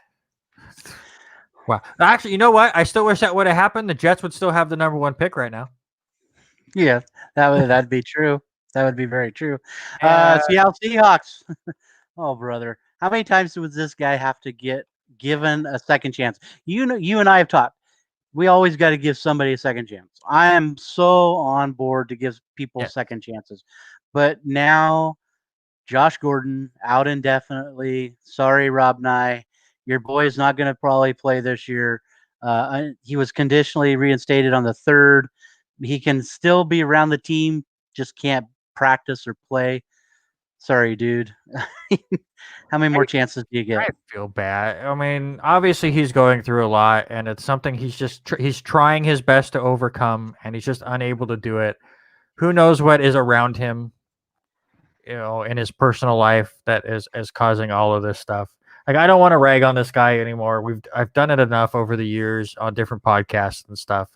wow. Actually, you know what? I still wish that would have happened. The Jets would still have the number 1 pick right now. Yeah, that'd be true. That would be very true. Uh, Seattle Seahawks. Oh, brother, how many times would this guy have to get given a second chance? You and I have talked. We always got to give somebody a second chance. I am so on board to give people second chances, but now Josh Gordon out indefinitely. Sorry, Rob Nye, your boy is not going to probably play this year. He was conditionally reinstated on the 3rd. He can still be around the team, just can't practice or play. Sorry, dude. How many more chances do you get? I feel bad. I mean, obviously he's going through a lot, and it's something he's just he's trying his best to overcome, and he's just unable to do it. Who knows what is around him, in his personal life that is causing all of this stuff. Like, I don't want to rag on this guy anymore. I've done it enough over the years on different podcasts and stuff.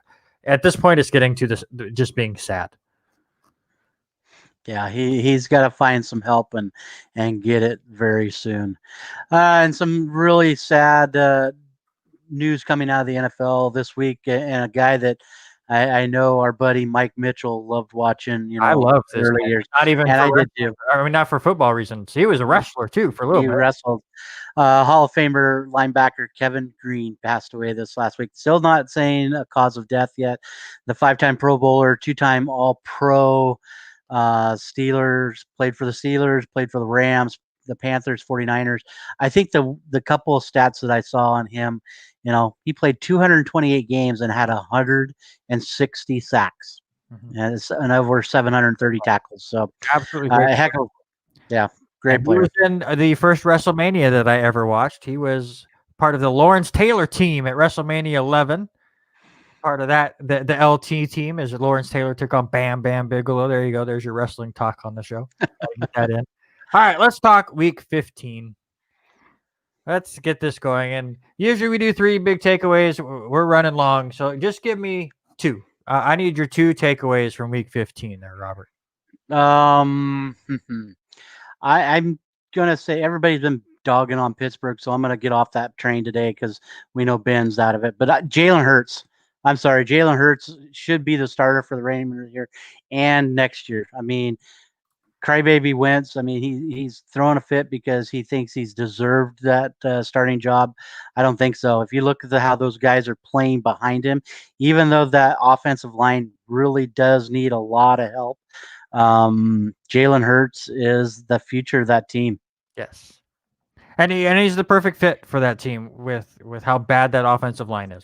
At this point, it's getting to this just being sad. Yeah, he's got to find some help and get it very soon. And some really sad news coming out of the NFL this week, and a guy that I know our buddy Mike Mitchell loved watching. I love this early man. years, Not even and for I did too. I mean, not for football reasons. He was a wrestler too for a little He bit. wrestled. Hall of Famer linebacker Kevin Green passed away this last week. Still not saying a cause of death yet. The 5-time Pro Bowler, 2-time All-Pro. Steelers, played for the Steelers, played for the Rams, the Panthers, 49ers. I think the couple of stats that I saw on him, he played 228 games and had 160 sacks and over 730 tackles. So Absolutely great. heck of, yeah, great And player. he was in the first WrestleMania that I ever watched. He was part of the Lawrence Taylor team at WrestleMania 11. Part of that, the LT team, is Lawrence Taylor took on Bam Bam Bigelow. There you go. There's your wrestling talk on the show. Get that in. All right, let's talk Week 15. Let's get this going. And usually we do 3 big takeaways. We're running long, so just give me 2. I need your 2 takeaways from Week 15 there, Robert. I'm gonna say everybody's been dogging on Pittsburgh, so I'm gonna get off that train today because we know Ben's out of it. But Jalen Hurts, I'm sorry, Jalen Hurts should be the starter for the remainder of the year and next year. I mean, crybaby Wentz. I mean, he's throwing a fit because he thinks he's deserved that starting job. I don't think so. If you look at how those guys are playing behind him, even though that offensive line really does need a lot of help, Jalen Hurts is the future of that team. Yes. And he's the perfect fit for that team with how bad that offensive line is.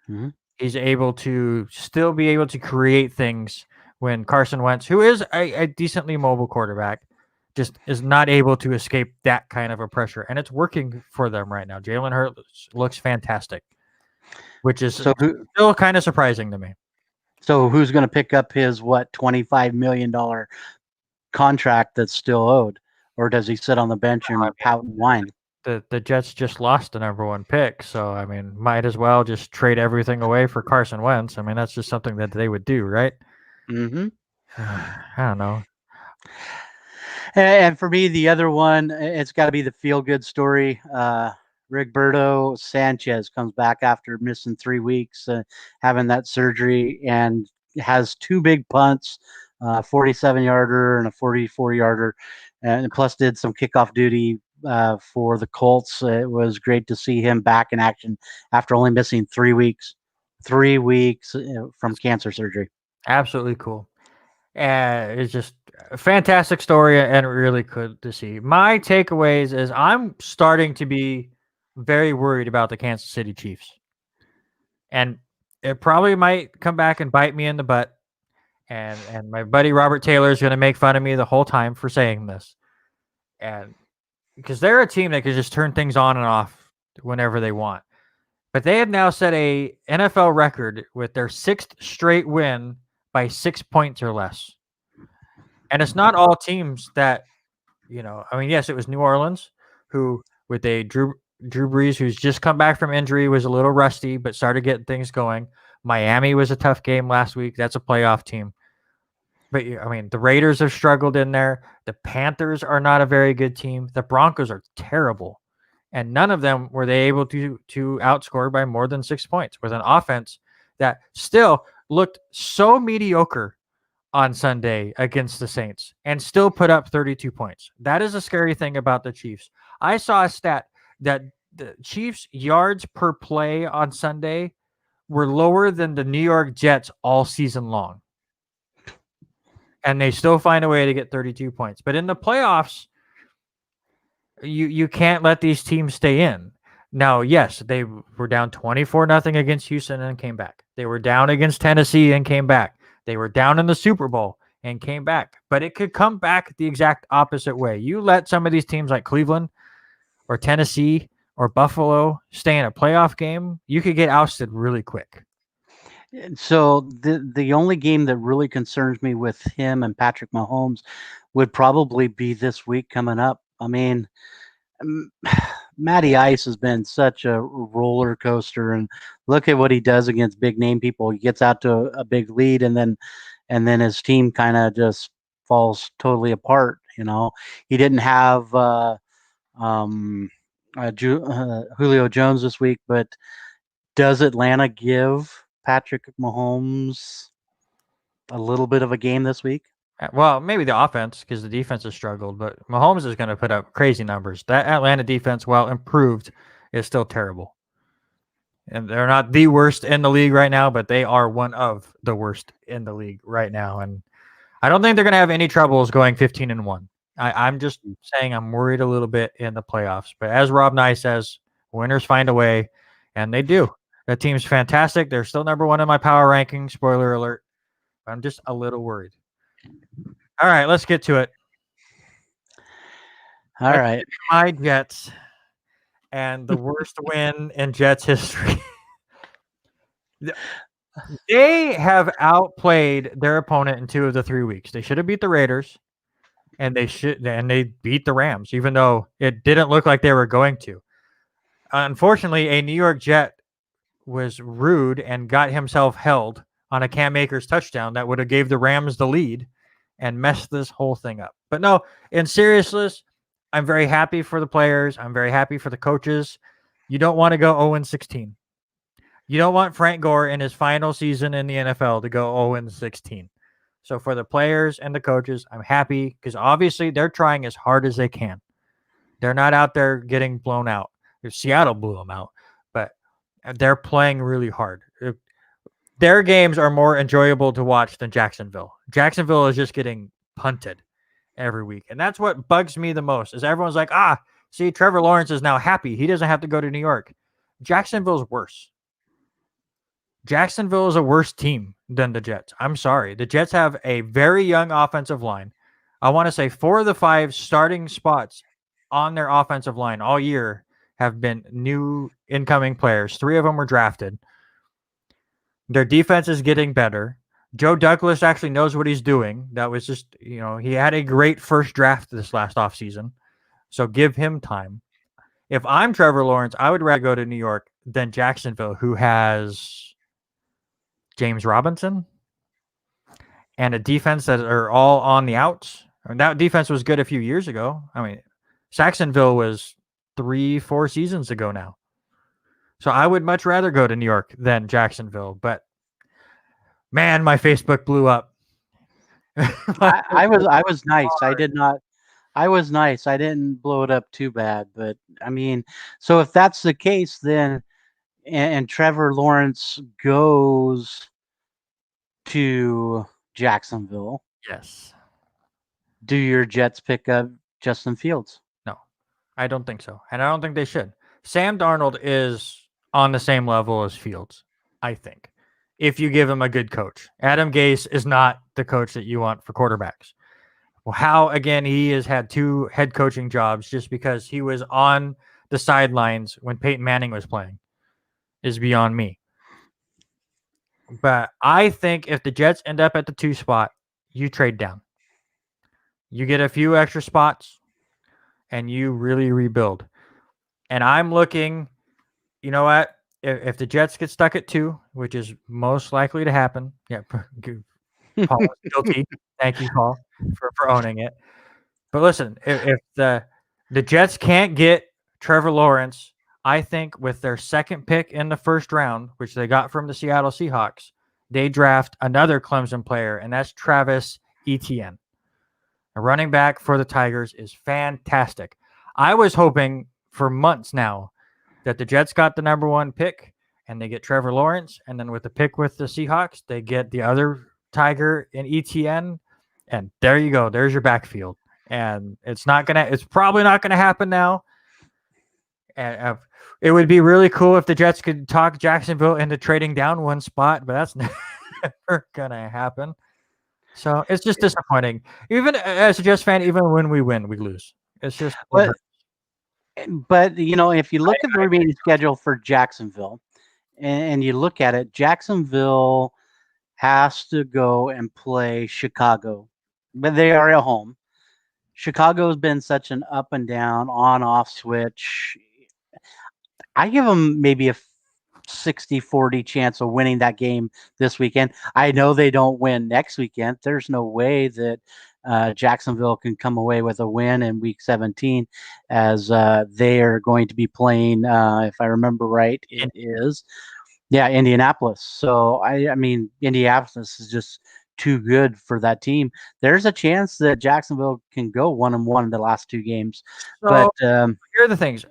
Mm-hmm. He's able to still be able to create things when Carson Wentz, who is a decently mobile quarterback, just is not able to escape that kind of a pressure. And it's working for them right now. Jalen Hurts looks fantastic, which is still kind of surprising to me. So who's going to pick up his $25 million contract that's still owed, or does he sit on the bench and pout and whine? The Jets just lost the number 1 pick, so I mean, might as well just trade everything away for Carson Wentz. I mean, that's just something that they would do, right? Mm-hmm. I don't know. And for me, the other one, it's got to be the feel-good story. Rigberto Sanchez comes back after missing 3 weeks, having that surgery, and has 2 big punts, 47-yarder and a 44-yarder, and plus did some kickoff duty for the Colts. It was great to see him back in action after only missing 3 weeks. 3 weeks from cancer surgery. Absolutely cool. And it's just a fantastic story and really good to see. My takeaways is I'm starting to be very worried about the Kansas City Chiefs. And it probably might come back and bite me in the butt. And my buddy Robert Taylor is going to make fun of me the whole time for saying this. And because they're a team that can just turn things on and off whenever they want. But they have now set a NFL record with their 6th straight win by 6 points or less. And it's not all teams that, I mean, yes, it was New Orleans, who with a Drew Brees, who's just come back from injury, was a little rusty, but started getting things going. Miami was a tough game last week. That's a playoff team. But, I mean, the Raiders have struggled in there. The Panthers are not a very good team. The Broncos are terrible. And none of them were they able to outscore by more than 6 points with an offense that still looked so mediocre on Sunday against the Saints and still put up 32 points. That is a scary thing about the Chiefs. I saw a stat that the Chiefs' yards per play on Sunday were lower than the New York Jets all season long. And they still find a way to get 32 points. But in the playoffs, you can't let these teams stay in. Now, yes, they were down 24-0 against Houston and came back. They were down against Tennessee and came back. They were down in the Super Bowl and came back. But it could come back the exact opposite way. You let some of these teams like Cleveland or Tennessee or Buffalo stay in a playoff game, you could get ousted really quick. So the only game that really concerns me with him and Patrick Mahomes would probably be this week coming up. I mean, Matty Ice has been such a roller coaster, and look at what he does against big name people. He gets out to a big lead, and then his team kind of just falls totally apart. He didn't have Julio Jones this week, but does Atlanta give Patrick Mahomes a little bit of a game this week? Well, maybe the offense, because the defense has struggled, but Mahomes is going to put up crazy numbers. That Atlanta defense, while improved, is still terrible. And they're not the worst in the league right now, but they are one of the worst in the league right now. And I don't think they're going to have any troubles going 15-1. I'm just saying I'm worried a little bit in the playoffs. But as Rob Nye says, winners find a way, and they do. That team's fantastic. They're still number 1 in my power ranking. Spoiler alert. I'm just a little worried. All right, let's get to it. All right. My Jets and the worst win in Jets history. They have outplayed their opponent in 2 of the 3 weeks. They should have beat the Raiders, and they beat the Rams, even though it didn't look like they were going to. Unfortunately, a New York Jet was rude and got himself held on a Cam Akers touchdown that would have gave the Rams the lead and messed this whole thing up. But no, in seriousness, I'm very happy for the players. I'm very happy for the coaches. You don't want to go 0-16. You don't want Frank Gore in his final season in the NFL to go 0-16. So for the players and the coaches, I'm happy because obviously they're trying as hard as they can. They're not out there getting blown out. Seattle blew them out, but they're playing really hard. Their games are more enjoyable to watch than Jacksonville. Jacksonville is just getting punted every week. And that's what bugs me the most is everyone's like, see, Trevor Lawrence is now happy. He doesn't have to go to New York. Jacksonville's worse. Jacksonville is a worse team than the Jets. I'm sorry. The Jets have a very young offensive line. I want to say 4 of the 5 starting spots on their offensive line all year have been new incoming players. 3 of them were drafted. Their defense is getting better. Joe Douglas actually knows what he's doing. That was just, he had a great first draft this last offseason. So give him time. If I'm Trevor Lawrence, I would rather go to New York than Jacksonville, who has James Robinson and a defense that are all on the outs. I mean, that defense was good a few years ago. I mean, Saxonville was 3-4 seasons ago now. So I would much rather go to New York than Jacksonville. But man, my Facebook blew up. I was nice. I was nice. I didn't blow it up too bad. But I mean, so if that's the case, then and Trevor Lawrence goes to Jacksonville, Yes. do your Jets pick up Justin Fields? No, I don't think so. And I don't think they should. Sam Darnold is on the same level as Fields, I think, if you give him a good coach. Adam Gase is not the coach that you want for quarterbacks. Well, how, again, he has had 2 head coaching jobs just because he was on the sidelines when Peyton Manning was playing is beyond me. But I think if the Jets end up at the 2 spot, you trade down. You get a few extra spots, and you really rebuild. And I'm looking, you know what? If the Jets get stuck at 2, which is most likely to happen, Paul is guilty. Thank you, Paul, for owning it. But listen, if the Jets can't get Trevor Lawrence, I think with their second pick in the first round, which they got from the Seattle Seahawks, they draft another Clemson player, and that's Travis Etienne. A running back for the Tigers is fantastic. I was hoping for months now that the Jets got the number 1 pick and they get Trevor Lawrence, and then with the pick with the Seahawks, they get the other Tiger in ETN, and there you go. There's your backfield. And it's probably not gonna happen now. And it would be really cool if the Jets could talk Jacksonville into trading down 1 spot, but that's never gonna happen. So it's just disappointing. Even as a Jets fan, even when we win, we lose. It's just. But if you look at the remaining schedule for Jacksonville, and you look at it, Jacksonville has to go and play Chicago, but they are at home. Chicago has been such an up and down, on-off switch. I give them maybe a 60-40 chance of winning that game this weekend. I know they don't win next weekend. There's no way that Jacksonville can come away with a win in Week 17, as they are going to be playing, if I remember right, it is, Indianapolis. So, I mean, Indianapolis is just too good for that team. There's a chance that Jacksonville can go 1-1 in the last 2 games. So, but here are the things.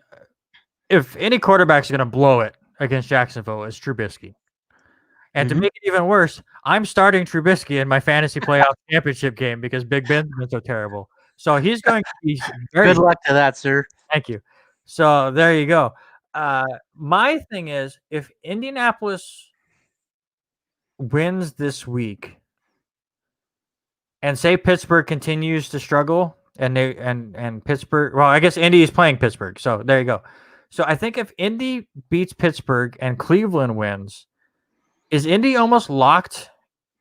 If any quarterback's going to blow it against Jacksonville, it's Trubisky. And to make it even worse, I'm starting Trubisky in my fantasy playoff championship game because Big Ben's been so terrible. So he's going to be good luck to that, sir. Thank you. So there you go. My thing is, if Indianapolis wins this week and say Pittsburgh continues to struggle and Pittsburgh, well, I guess Indy is playing Pittsburgh. So there you go. So I think if Indy beats Pittsburgh and Cleveland wins, is Indy almost locked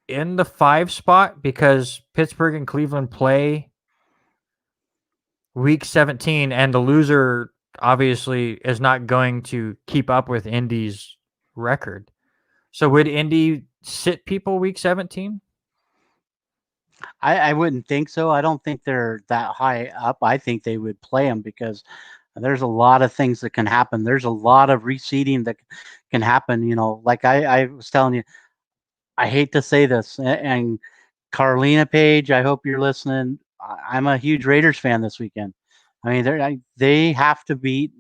in the 5 spot because Pittsburgh and Cleveland play Week 17, and the loser obviously is not going to keep up with Indy's record. So would Indy sit people Week 17? I wouldn't think so. I don't think they're that high up. I think they would play them because there's a lot of things that can happen. There's a lot of reseeding that can happen. Like I was telling you, I hate to say this, and Carlina Page, I hope you're listening. I'm a huge Raiders fan this weekend. I mean, they have to beat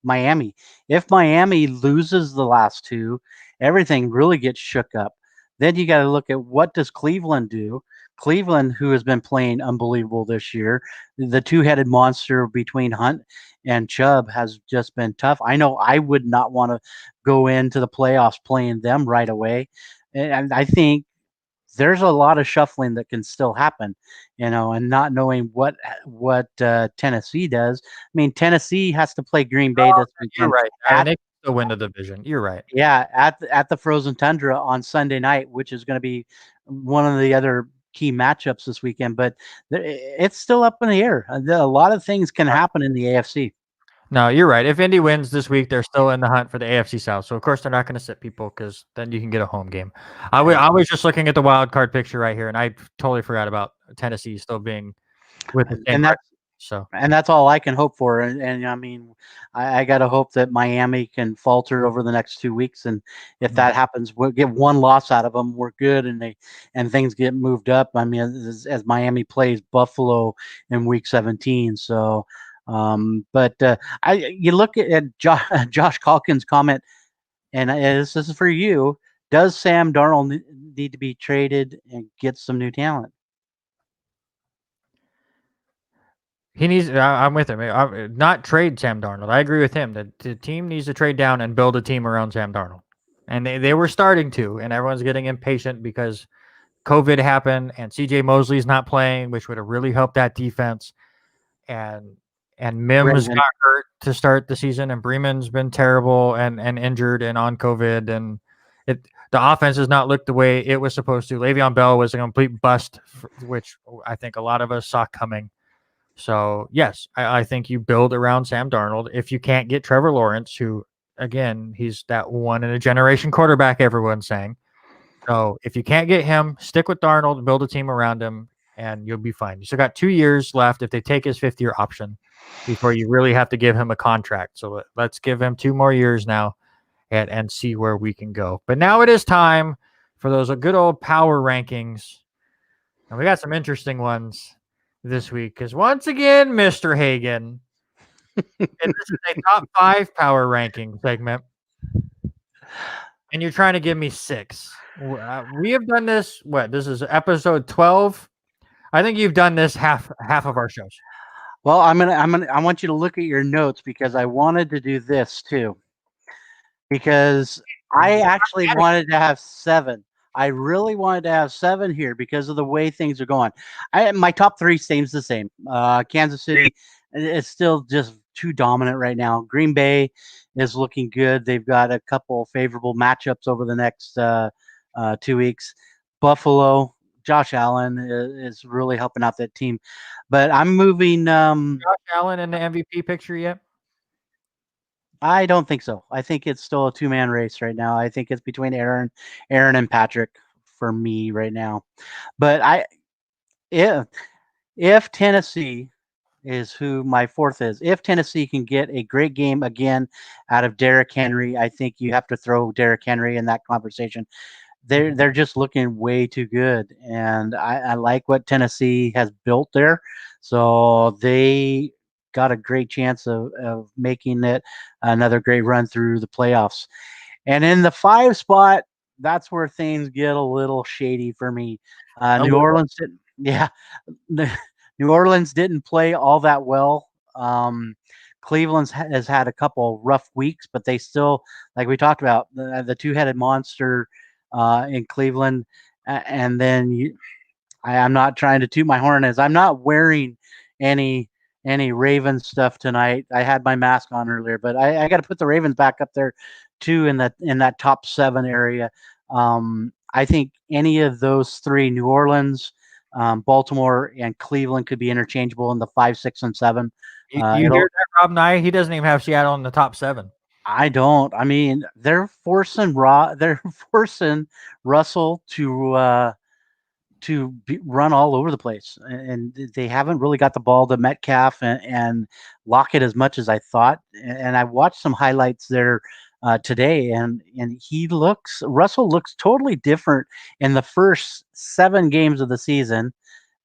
Miami. If Miami loses the last two, everything really gets shook up. Then you got to look at what does Cleveland do? Cleveland, who has been playing unbelievable this year, the two-headed monster between Hunt and Chubb has just been tough. I know I would not want to go into the playoffs playing them right away, and I think there's a lot of shuffling that can still happen, and not knowing what Tennessee does. I mean, Tennessee has to play Green Bay this You're weekend right. I mean, at they can still win the division. You're right. at the Frozen Tundra on Sunday night, which is going to be one of the other key matchups this weekend. But it's still up in the air. A lot of things can happen in the AFC. No, you're right. If Indy wins this week, they're still in the hunt for the AFC South. So of course they're not going to sit people because then you can get a home game. I was just looking at the wild card picture right here, and I totally forgot about Tennessee still being with the same And record. that's So and that's all I can hope for. And I mean, I got to hope that Miami can falter over the next 2 weeks. And if that happens, we'll get one loss out of them. We're good, and things get moved up. I mean, as Miami plays Buffalo in Week 17. So, but you look at Josh Calkins' comment, and this is for you. Does Sam Darnold need to be traded and get some new talent? he needs. I'm with him. Not trade Sam Darnold. I agree with him that the team needs to trade down and build a team around Sam Darnold. And they were starting to, and everyone's getting impatient because COVID happened and CJ Mosley's not playing, which would have really helped that defense. And Mims Raven. got hurt to start the season, and Breeman's been terrible and injured and on COVID, and the offense has not looked the way it was supposed to. Le'Veon Bell was a complete bust, which I think a lot of us saw coming. So yes, I think you build around Sam Darnold. If you can't get Trevor Lawrence, who again he's that one in a generation quarterback, everyone's saying. So if you can't get him, stick with Darnold, build a team around him, and you'll be fine. You still got 2 years left if they take his fifth-year option before you really have to give him a contract. So let's give him 2 more years now and see where we can go. But now it is time for those good old power rankings. And we got some interesting ones this week because once again, Mr. Hagan, and this is a top 5 power ranking segment, and you're trying to give me 6. We have done this. What? This is episode 12. I think you've done this half of our shows. Well, I want you to look at your notes because I wanted to do this too. Because I actually wanted to have 7. I really wanted to have 7 here because of the way things are going. My top 3 stays the same. Kansas City is still just too dominant right now. Green Bay is looking good. They've got a couple favorable matchups over the next 2 weeks. Buffalo, Josh Allen is really helping out that team. But I'm moving. Josh Allen in the MVP picture yet? I don't think so. I think it's still a 2-man race right now. I think it's between Aaron and Patrick for me right now. But if Tennessee is who my 4th is, if Tennessee can get a great game again out of Derrick Henry, I think you have to throw Derrick Henry in that conversation. They're just looking way too good, and I like what Tennessee has built there. So they got a great chance of making it another great run through the playoffs. And in the 5 spot, that's where things get a little shady for me. New Orleans, yeah, New Orleans didn't play all that well. Cleveland has had a couple rough weeks, but they still, like we talked about, the two-headed monster in Cleveland. And then I'm not trying to toot my horn as I'm not wearing any Ravens stuff tonight. I had my mask on earlier, but I got to put the Ravens back up there too in that top 7 area. I think any of those 3, New Orleans, Baltimore, and Cleveland, could be interchangeable in the 5, 6, and 7. You hear that, Rob Nye? He doesn't even have Seattle in the top 7. I don't. I mean, they're forcing Russell to run all over the place, and they haven't really got the ball to Metcalf and Lockett as much as I thought. And I watched some highlights there today, and Russell looks totally different in the first 7 games of the season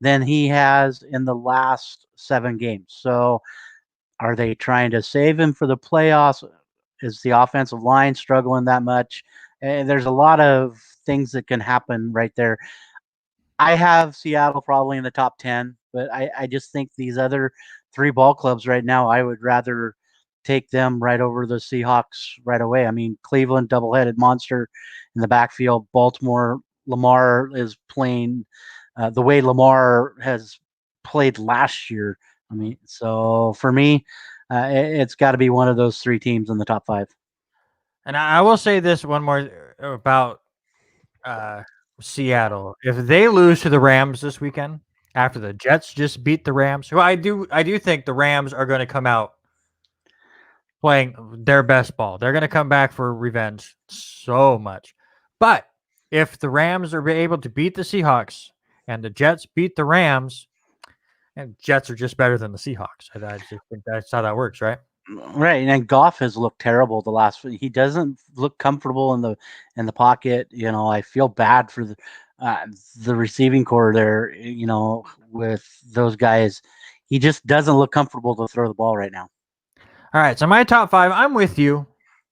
than he has in the last 7 games. So, are they trying to save him for the playoffs? Is the offensive line struggling that much? There's a lot of things that can happen right there. I have Seattle probably in the top 10, but I just think these other 3 ball clubs right now, I would rather take them right over the Seahawks right away. I mean, Cleveland, double-headed monster in the backfield. Baltimore, Lamar is playing the way Lamar has played last year. I mean, so for me, it's got to be one of those 3 teams in the top 5. And I will say this one more about Seattle. If they lose to the Rams this weekend, after the Jets just beat the Rams, who I do think the Rams are going to come out playing their best ball. They're going to come back for revenge so much. But if the Rams are able to beat the Seahawks and the Jets beat the Rams, and Jets are just better than the Seahawks. I just think that's how that works, right? Right, and Goff has looked terrible the last. He doesn't look comfortable in the pocket. I feel bad for the receiving core there. With those guys, he just doesn't look comfortable to throw the ball right now. All right, so my top 5, I'm with you.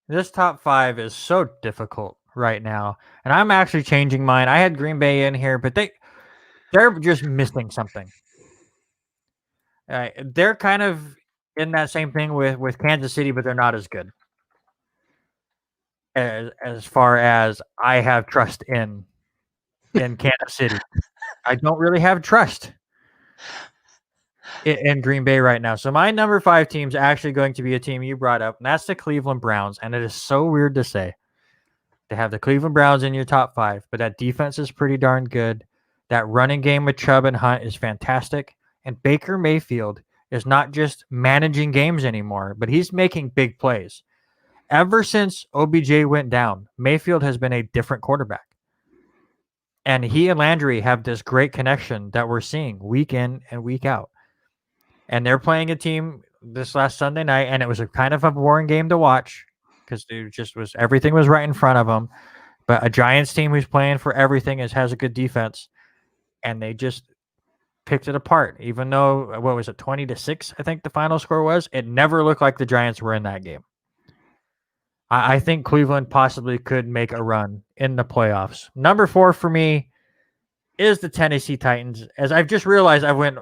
This top 5 is so difficult right now, and I'm actually changing mine. I had Green Bay in here, but they're just missing something. They're kind of in that same thing with Kansas City, but they're not as good as far as I have trust in Kansas City. I don't really have trust in Green Bay right now. So my number 5 team is actually going to be a team you brought up, and that's the Cleveland Browns. And it is so weird to say to have the Cleveland Browns in your top 5, but that defense is pretty darn good. That running game with Chubb and Hunt is fantastic. And Baker Mayfield is not just managing games anymore, but he's making big plays. Ever since OBJ went down, Mayfield has been a different quarterback. And he and Landry have this great connection that we're seeing week in and week out. And they're playing a team this last Sunday night, and it was a kind of a boring game to watch because it just was everything was right in front of them. But a Giants team who's playing for everything has a good defense, and they just picked it apart. Even though, what was it, 20-6, I think the final score was, it never looked like the Giants were in that game. I think Cleveland possibly could make a run in the playoffs. Number 4 for me is the Tennessee Titans. As I've just realized, I went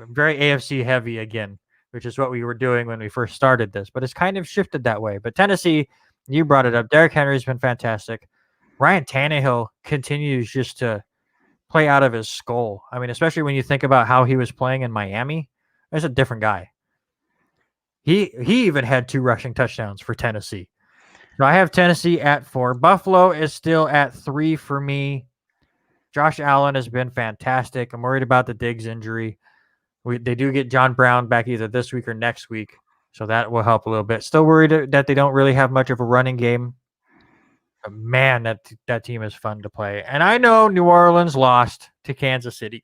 very AFC heavy again, which is what we were doing when we first started this, but it's kind of shifted that way. But Tennessee, you brought it up. Derrick Henry's been fantastic. Ryan Tannehill continues just to play out of his skull. I mean, especially when you think about how he was playing in Miami, there's a different guy. He even had 2 rushing touchdowns for Tennessee. So I have Tennessee at 4. Buffalo is still at 3 for me. Josh Allen has been fantastic. I'm worried about the Diggs injury. They do get John Brown back either this week or next week, so that will help a little bit. Still worried that they don't really have much of a running game. But man, that team is fun to play. And I know New Orleans lost to Kansas City.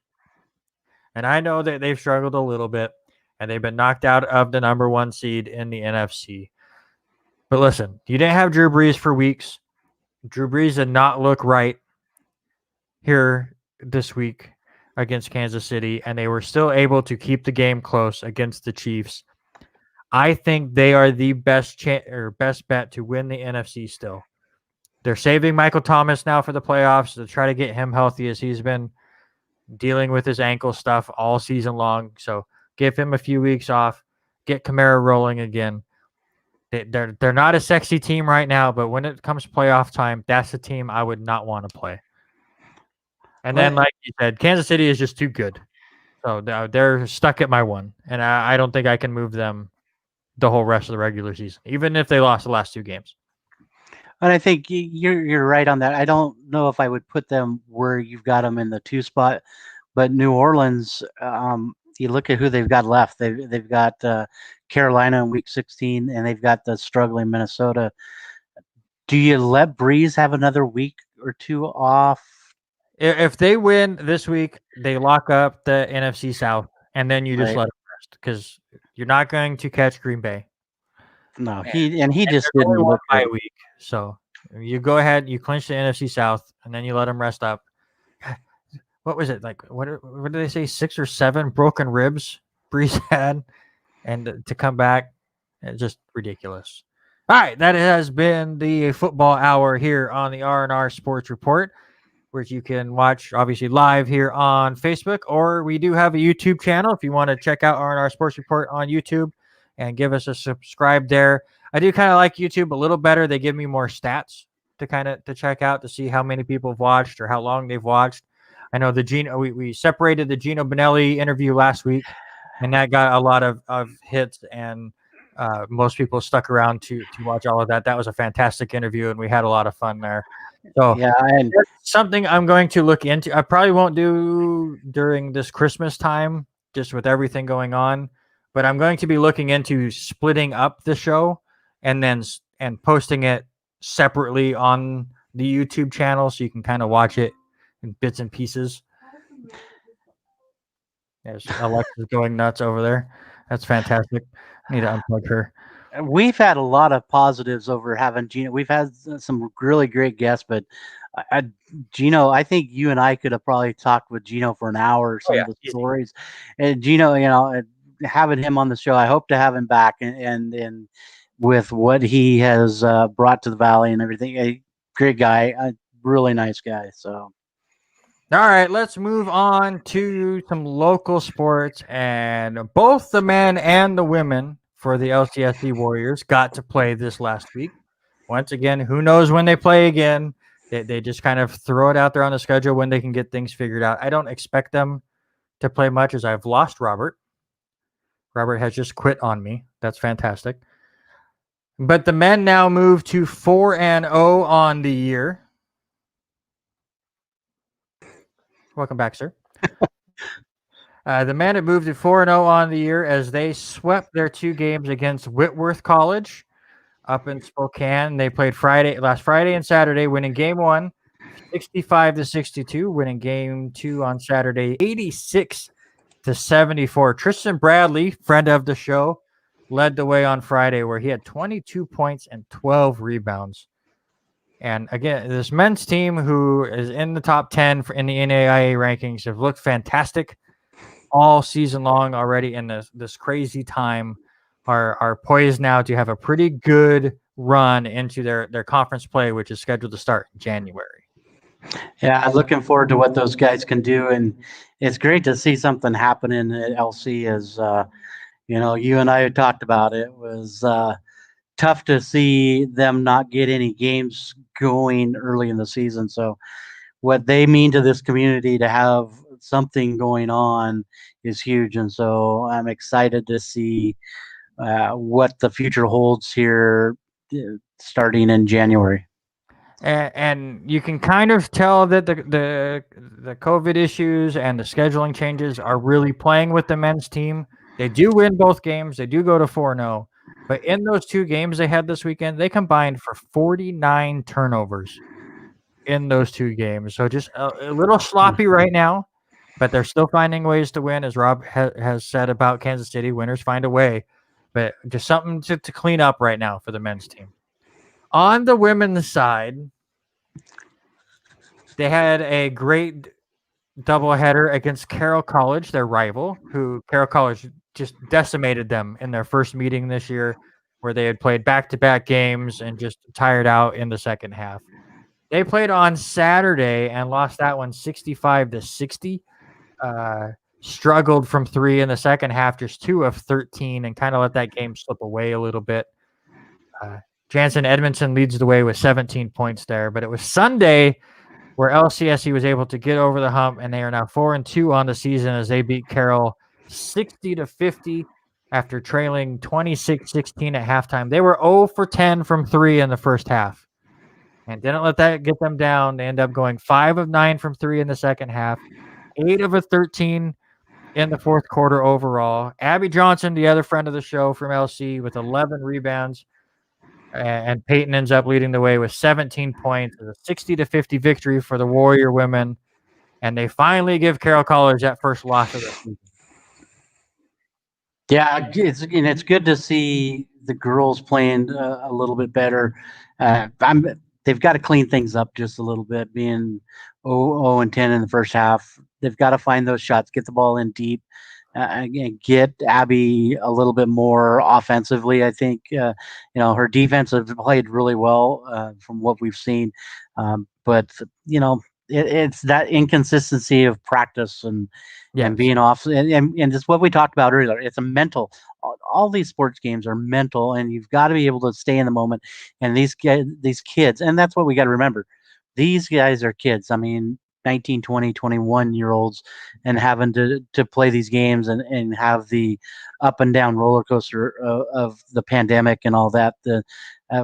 And I know that they've struggled a little bit, and they've been knocked out of the number 1 seed in the NFC. But listen, you didn't have Drew Brees for weeks. Drew Brees did not look right here this week against Kansas City, and they were still able to keep the game close against the Chiefs. I think they are the best bet to win the NFC still. They're saving Michael Thomas now for the playoffs to try to get him healthy, as he's been dealing with his ankle stuff all season long. So give him a few weeks off, get Kamara rolling again. They're not a sexy team right now, but when it comes to playoff time, that's the team I would not want to play. And then, like you said, Kansas City is just too good. So they're stuck at my 1, and I don't think I can move them the whole rest of the regular season, even if they lost the last 2 games. And I think you're right on that. I don't know if I would put them where you've got them in the 2 spot, but New Orleans, you look at who they've got left. They've got Carolina in week 16, and they've got the struggling Minnesota. Do you let Breeze have another week or 2 off? If they win this week, they lock up the NFC South, and then you just let them rest because you're not going to catch Green Bay. No, Man. he And just there's only didn't one look bye good. week, so you go ahead, you clinch the NFC South, and then you let them rest up. What was it like? What did they say? 6 or 7 broken ribs Breeze had, and to come back, it's just ridiculous. All right, that has been the football hour here on the R&R Sports Report, which you can watch obviously live here on Facebook, or we do have a YouTube channel if you want to check out R&R Sports Report on YouTube and give us a subscribe there. I do kind of like YouTube a little better. They give me more stats to check out to see how many people have watched or how long they've watched. I know we separated the Gino Bonelli interview last week, and that got a lot of hits, and most people stuck around to watch all of that. That was a fantastic interview, and we had a lot of fun there. So Yeah, and that's something I'm going to look into. I probably won't do during this Christmas time, just with everything going on. But I'm going to be looking into splitting up the show and then and posting it separately on the YouTube channel, so you can kind of watch it in bits and pieces. There's Alexa's going nuts over there. That's fantastic. I need to unplug her. we've had a lot of positives over having Gino. We've had some really great guests, but Gino, I think you and I could have probably talked with Gino for an hour. Oh Some yeah, of the easy. stories, and Gino, having him on the show, I hope to have him back, and with what he has brought to the Valley and everything, a great guy, a really nice guy. So. All right, let's move on to some local sports. And both the men and the women for the LCSC Warriors got to play this last week. Once again, who knows when they play again? They just kind of throw it out there on the schedule when they can get things figured out. I don't expect them to play much as I've lost Robert. Robert has just quit on me. That's fantastic. But the men now move to 4-0 on the year. Welcome back, sir. The men have moved to 4-0 on the year as they swept their 2 games against Whitworth College up in Spokane. They played last Friday and Saturday, winning game 1 65-62, winning game 2 on Saturday 86-74. Tristan Bradley, friend of the show, led the way on Friday where he had 22 points and 12 rebounds. And again, this men's team, who is in the top 10 in the NAIA rankings, have looked fantastic all season long already in this crazy time, are poised now to have a pretty good run into their conference play, which is scheduled to start in January. Yeah, I'm looking forward to what those guys can do, and it's great to see something happening at LC. As you and I had talked about, it was tough to see them not get any games going early in the season. So, what they mean to this community to have something going on is huge, and so I'm excited to see what the future holds here, starting in January. And you can kind of tell that the COVID issues and the scheduling changes are really playing with the men's team. They do win both games. They do go to 4-0. But in those 2 games they had this weekend, they combined for 49 turnovers in those 2 games. So just a little sloppy right now, but they're still finding ways to win. As Rob has said about Kansas City, winners find a way. But just something to clean up right now for the men's team. On the women's side, they had a great doubleheader against Carroll College, their rival, who Carroll College just decimated them in their first meeting this year, where they had played back-to-back games and just tired out in the second half. They played on Saturday and lost that one 65-60. Struggled from 3 in the second half, just 2 of 13, and kind of let that game slip away a little bit. Jansen Edmondson leads the way with 17 points there, but it was Sunday where LCSC was able to get over the hump, and they are now 4-2 on the season as they beat Carroll 60-50 after trailing 26-16 at halftime. They were 0 for 10 from 3 in the first half and didn't let that get them down. They end up going 5 of 9 from 3 in the second half, 8 of 13 in the fourth quarter overall. Abby Johnson, the other friend of the show from LC, with 11 rebounds. And Peyton ends up leading the way with 17 points. It's a 60-50 victory for the Warrior women. And they finally give Carroll College that first loss of the season. Yeah, it's good to see the girls playing a little bit better. They've got to clean things up just a little bit, being 0 and 10 in the first half. They've got to find those shots, get the ball in deep, and get Abby a little bit more offensively. I think her defense has played really well from what we've seen, but it's that inconsistency of practice and Yes. being off and just what we talked about earlier. It's a mental. All these sports games are mental, and you've got to be able to stay in the moment. And these kids, and that's what we got to remember. These guys are kids. I mean, 19, 20, 21 year olds, and having to play these games and have the up and down roller coaster of the pandemic and all that.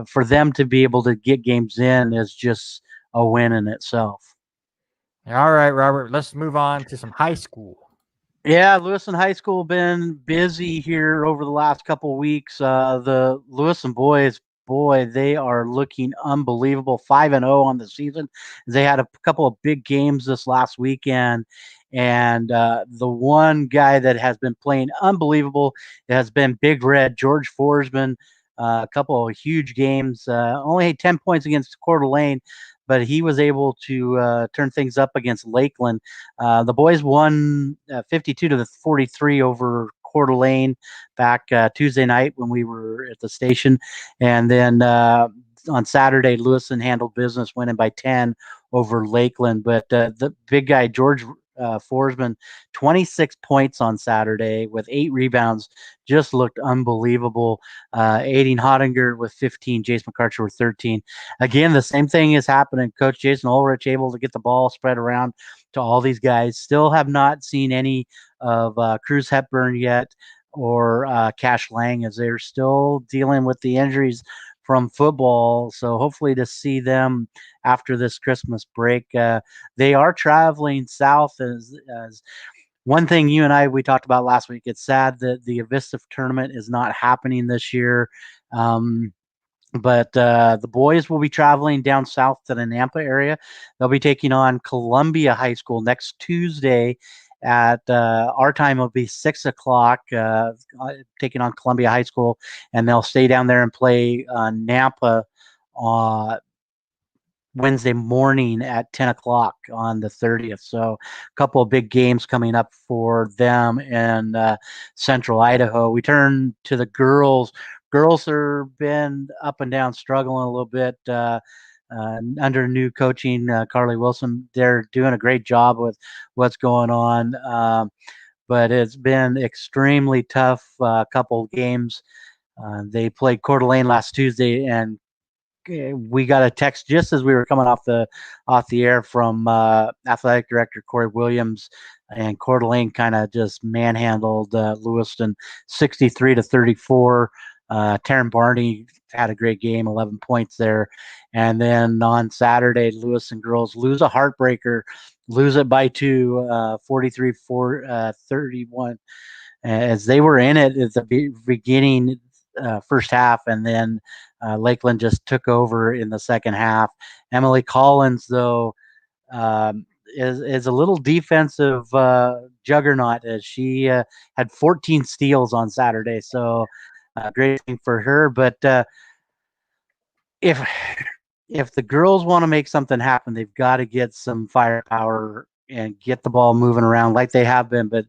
For them to be able to get games in is just a win in itself. All right, Robert. Let's move on to some high school. Yeah, Lewiston High School been busy here over the last couple weeks. The Lewiston boys, boy, they are looking unbelievable. 5-0 on the season. They had a couple of big games this last weekend, and the one guy that has been playing unbelievable has been Big Red George Forsman. A couple of huge games. Only had 10 points against Coeur d'Alene, but he was able to turn things up against Lakeland. The boys won 52-43 over Coeur d'Alene back Tuesday night when we were at the station, and then on Saturday, Lewiston handled business, winning by 10 over Lakeland. But the big guy George Forsman, 26 points on Saturday with 8 rebounds, just looked unbelievable. Aiding Hottinger with 15, Jace McArcher with 13. Again, the same thing is happening. Coach Jason Ulrich able to get the ball spread around to all these guys. Still have not seen any of Cruz Hepburn yet or Cash Lang, as they're still dealing with the injuries from football. So hopefully to see them after this Christmas break. They are traveling south as one thing you and I we talked about last week. It's sad that the Avista tournament is not happening this year. But the boys will be traveling down south to the Nampa area. They'll be taking on Columbia High School next Tuesday at our time will be 6 o'clock, taking on Columbia High School, and they'll stay down there and play Nampa uh, Wednesday morning at 10 o'clock on the 30th. So a couple of big games coming up for them in central Idaho. We turn to the girls. Girls have been up and down, struggling a little bit under new coaching, Carly Wilson. They're doing a great job with what's going on. But it's been extremely tough couple games. They played Coeur d'Alene last Tuesday, and we got a text just as we were coming off the air from athletic director Corey Williams, and Coeur d'Alene kind of just manhandled Lewiston 63-34. Taryn Barney had a great game, 11 points there. And then on Saturday, Lewiston girls lose a heartbreaker, lose it by 2, 43-31, as they were in it at the beginning first half, and then Lakeland just took over in the second half. Emily Collins, though, is a little defensive juggernaut, as she had 14 steals on Saturday. So great thing for her. But if if the girls want to make something happen, they've got to get some firepower and get the ball moving around like they have been, but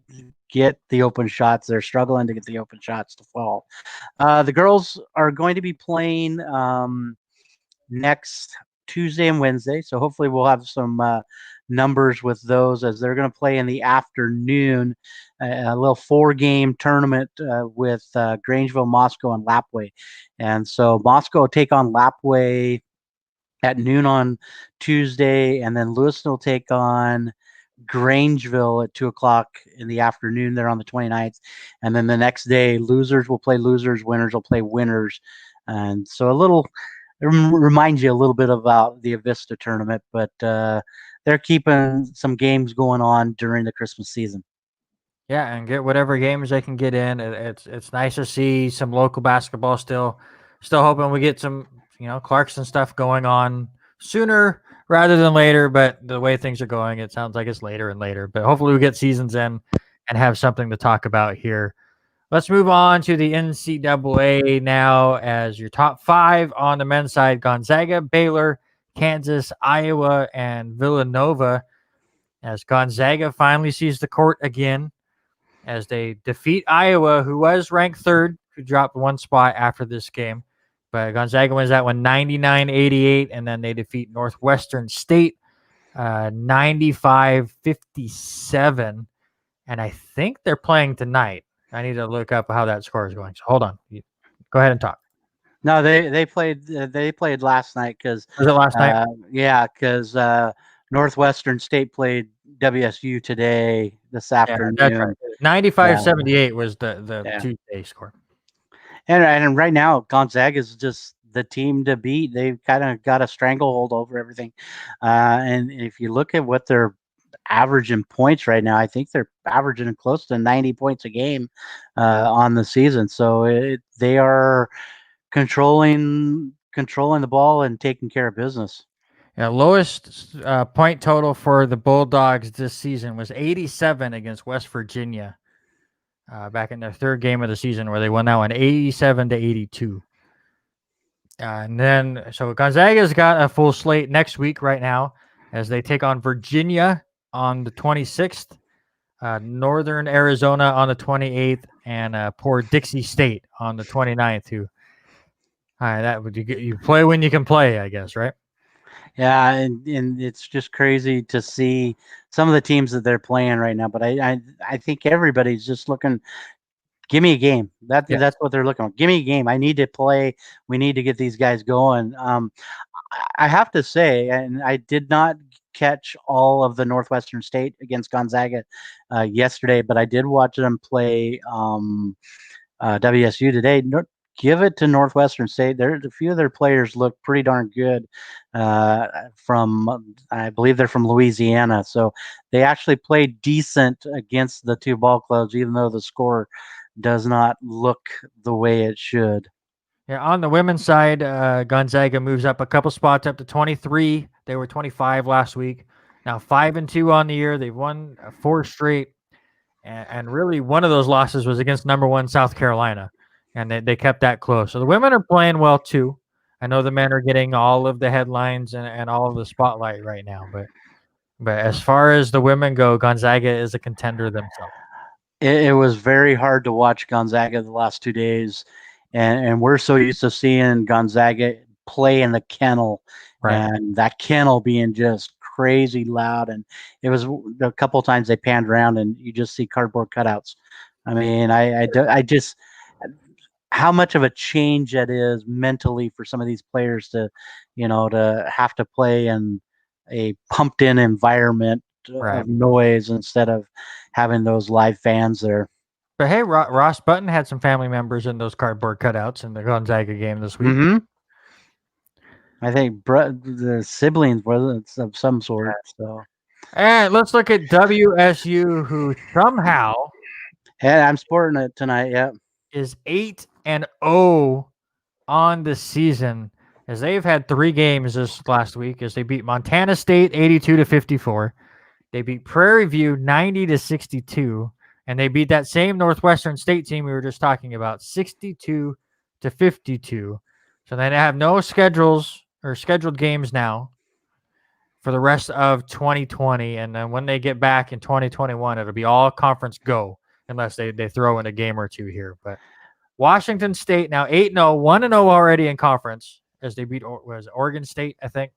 get the open shots. They're struggling to get the open shots to fall. The girls are going to be playing next Tuesday and Wednesday, so hopefully we'll have some numbers with those, as they're going to play in the afternoon, a little 4-game tournament with Grangeville, Moscow, and Lapway. And so Moscow will take on Lapway at noon on Tuesday, and then Lewiston will take on Grangeville at 2 o'clock in the afternoon there on the 29th. And then the next day, losers will play losers, winners will play winners. And so it reminds you a little bit about the Avista tournament, but they're keeping some games going on during the Christmas season. Yeah, and get whatever games they can get in. It's nice to see some local basketball still. Still hoping we get some Clarkson stuff going on sooner rather than later. But the way things are going, it sounds like it's later and later. But hopefully we get seasons in and have something to talk about here Let's move on to the NCAA now as your top 5 on the men's side: Gonzaga, Baylor, Kansas, Iowa, and Villanova. As Gonzaga finally sees the court again as they defeat Iowa, who was ranked 3rd, who dropped 1 spot after this game. But Gonzaga wins that one 99-88, and then they defeat Northwestern State 95-57. And I think they're playing tonight. I need to look up how that score is going. So hold on. Go ahead and talk. No, they played last night because Was it last night? Yeah, because Northwestern State played WSU today this afternoon. That's right. 95-78 was the Tuesday score. And right now, Gonzaga is just the team to beat. They've kind of got a stranglehold over everything. And if you look at what they're averaging points right now, I think they're averaging close to 90 points a game on the season. So they are controlling the ball and taking care of business. Yeah, lowest point total for the Bulldogs this season was 87 against West Virginia back in their 3rd game of the season, where they won that one 87-82. And then, so Gonzaga's got a full slate next week right now as they take on Virginia on the 26th, Northern Arizona on the 28th, and poor Dixie State on the 29th. Who, that would you play when you can play, I guess, right? Yeah, and it's just crazy to see some of the teams that they're playing right now. But I think everybody's just looking. Give me a game. That's what they're looking for. Give me a game. I need to play. We need to get these guys going. I have to say, and I did not catch all of the Northwestern State against Gonzaga yesterday, but I did watch them play WSU today. Give it to Northwestern State. A few of their players look pretty darn good. I believe they're from Louisiana, so they actually played decent against the 2 ball clubs, even though the score does not look the way it should. Yeah, on the women's side, Gonzaga moves up a couple spots up to 23. They were 25 last week. Now 5-2 on the year. They've won 4 straight, and really one of those losses was against number 1 South Carolina, and they kept that close. So the women are playing well too. I know the men are getting all of the headlines and all of the spotlight right now, but as far as the women go, Gonzaga is a contender themselves. It was very hard to watch Gonzaga the last 2 days, and we're so used to seeing Gonzaga play in the kennel, Right. And that kennel being just crazy loud. And it was a couple of times they panned around and you just see cardboard cutouts. I mean, I just how much of a change that is mentally for some of these players to have to play in a pumped in environment of noise instead of having those live fans there. But hey, Ross Button had some family members in those cardboard cutouts in the Gonzaga game this week. Mm-hmm. I think the siblings were of some sort. So, and let's look at WSU, who somehow, I'm sporting it tonight. Yeah, is 8-0 on the season, as they've had 3 games this last week. As they beat Montana State 82-54, they beat Prairie View 90-62. And they beat that same Northwestern State team we were just talking about 62-52. So they have no scheduled games now for the rest of 2020. And then when they get back in 2021, it'll be all conference go unless they throw in a game or 2 here. But Washington State now 8-0, 1-0 already in conference as they beat Oregon State, I think.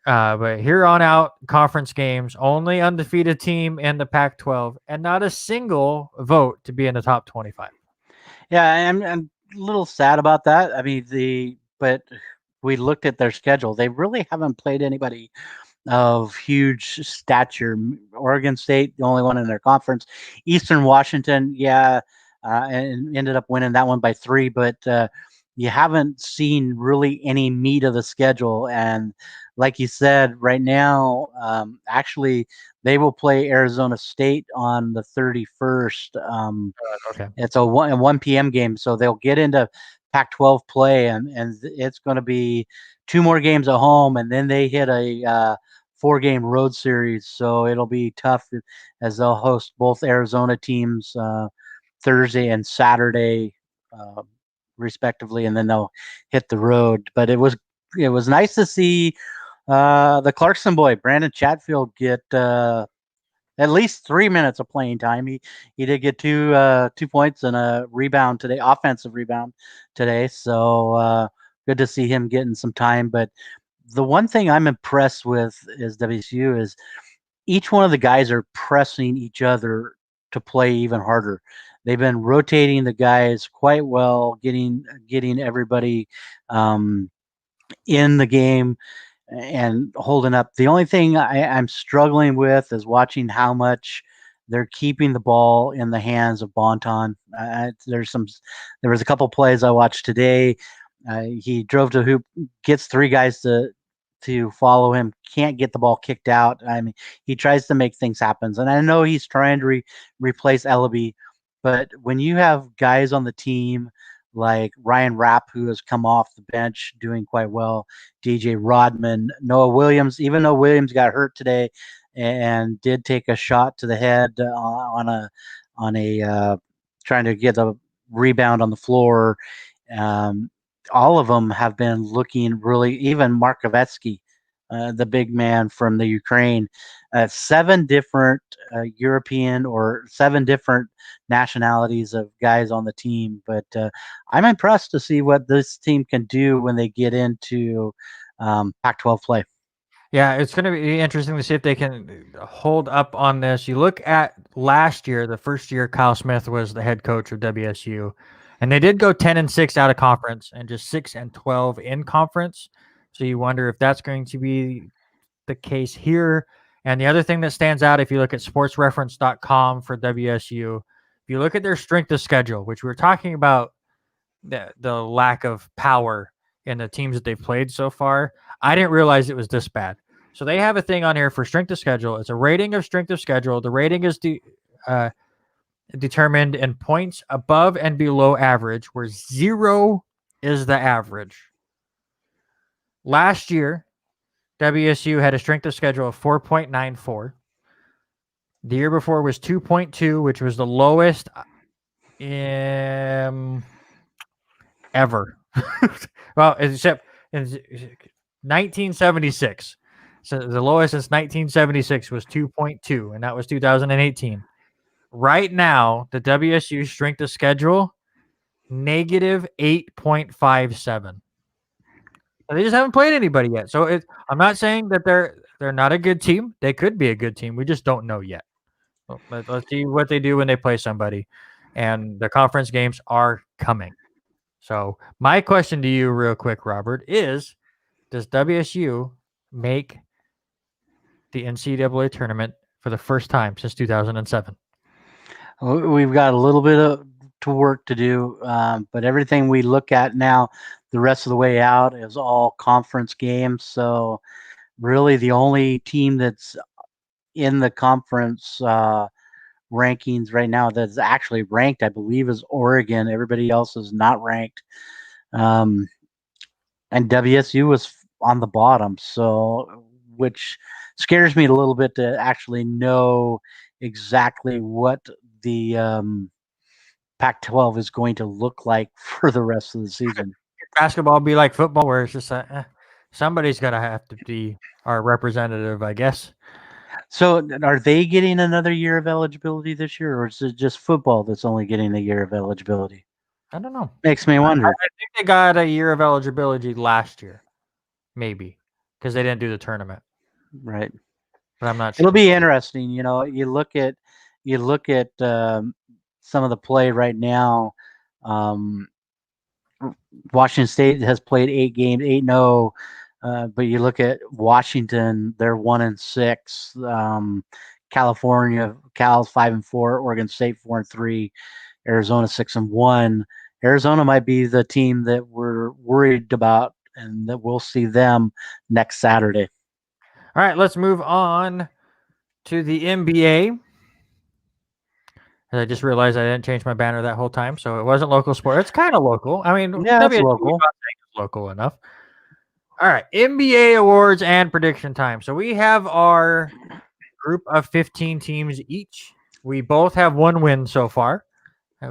But here on out, conference games, only undefeated team in the Pac-12, and not a single vote to be in the top 25. Yeah, I'm a little sad about that. I mean, but we looked at their schedule. They really haven't played anybody of huge stature. Oregon State, the only one in their conference. Eastern Washington, and ended up winning that one by 3, but you haven't seen really any meat of the schedule. And like you said, right now, actually, they will play Arizona State on the 31st. Okay. It's a 1 p.m. game, so they'll get into Pac-12 play, and it's going to be 2 more games at home, and then they hit a 4-game road series. So it'll be tough as they'll host both Arizona teams Thursday and Saturday, respectively, and then they'll hit the road. But it was nice to see the Clarkson boy, Brandon Chatfield, get at least 3 minutes of playing time. He did get 2 points and a rebound today, offensive rebound today. So good to see him getting some time. But the one thing I'm impressed with is WSU is each one of the guys are pressing each other to play even harder. They've been rotating the guys quite well, getting everybody in the game and holding up. The only thing I'm struggling with is watching how much they're keeping the ball in the hands of Bonton. There was a couple plays I watched today. He drove to hoop, gets three guys to follow him, can't get the ball kicked out. I mean, he tries to make things happen, and I know he's trying to replace Ellaby, but when you have guys on the team like Ryan Rapp, who has come off the bench doing quite well, DJ Rodman, Noah Williams, even though Williams got hurt today and did take a shot to the head on a trying to get a rebound on the floor. All of them have been looking really, even Markovetsky, the big man from the Ukraine, 7 different European or 7 different nationalities of guys on the team. But I'm impressed to see what this team can do when they get into Pac-12 play. Yeah, it's going to be interesting to see if they can hold up on this. You look at last year, the first year Kyle Smith was the head coach of WSU, and they did go 10-6 out of conference and just 6-12 in conference. So you wonder if that's going to be the case here. And the other thing that stands out, if you look at sportsreference.com for WSU, if you look at their strength of schedule, which we were talking about the lack of power in the teams that they've played so far, I didn't realize it was this bad. So they have a thing on here for strength of schedule. It's a rating of strength of schedule. The rating is determined in points above and below average, where 0 is the average. Last year, WSU had a strength of schedule of 4.94. The year before was 2.2, which was the lowest ever. Well, except in 1976. So the lowest since 1976 was 2.2, and that was 2018. Right now, the WSU strength of schedule, negative 8.57. They just haven't played anybody yet. So I'm not saying that they're not a good team. They could be a good team. We just don't know yet. Well, let's see what they do when they play somebody. And the conference games are coming. So my question to you real quick, Robert, is does WSU make the NCAA tournament for the first time since 2007? We've got a little bit to work to do, but everything we look at now, the rest of the way out, is all conference games. So really the only team that's in the conference rankings right now that's actually ranked, I believe, is Oregon. Everybody else is not ranked. And WSU was on the bottom, so which scares me a little bit to actually know exactly what the Pac-12 is going to look like for the rest of the season. Basketball be like football, where it's just somebody's going to have to be our representative, I guess. So are they getting another year of eligibility this year, or is it just football that's only getting a year of eligibility? I don't know. Makes me wonder. I think they got a year of eligibility last year, maybe, because they didn't do the tournament. Right. But I'm not sure. It'll be interesting. You look at some of the play right now. Washington State has played 8 games, 8-0. But you look at Washington, they're 1-6. California, Cal's 5-4. Oregon State 4-3. Arizona 6-1. Arizona might be the team that we're worried about, and that we'll see them next Saturday. All right, let's move on to the NBA. I just realized I didn't change my banner that whole time, so it wasn't local sport. It's kind of local. I mean, yeah, it's local. Local enough. All right, NBA awards and prediction time. So we have our group of 15 teams each. We both have 1 win so far.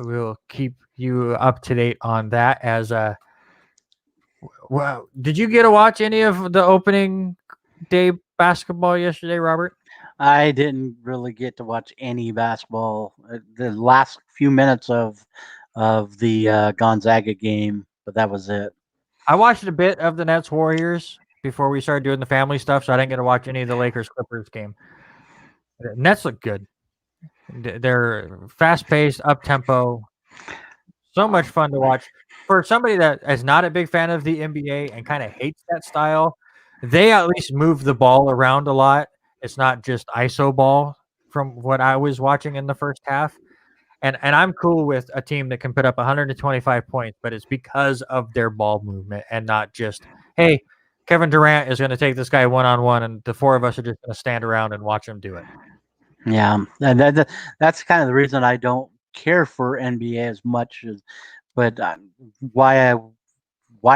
We'll keep you up to date on that. As wow, did you get to watch any of the opening day basketball yesterday, Robert? I didn't really get to watch any basketball. The last few minutes of the Gonzaga game, but that was it. I watched a bit of the Nets Warriors before we started doing the family stuff, so I didn't get to watch any of the Lakers Clippers game. The Nets look good. They're fast paced, up tempo, so much fun to watch. For somebody that is not a big fan of the NBA and kind of hates that style, they at least move the ball around a lot. It's not just ISO ball from what I was watching in the first half. And I'm cool with a team that can put up 125 points, but it's because of their ball movement and not just, hey, Kevin Durant is going to take this guy one-on-one, and the four of us are just going to stand around and watch him do it. Yeah, and that's kind of the reason I don't care for NBA as much as, but why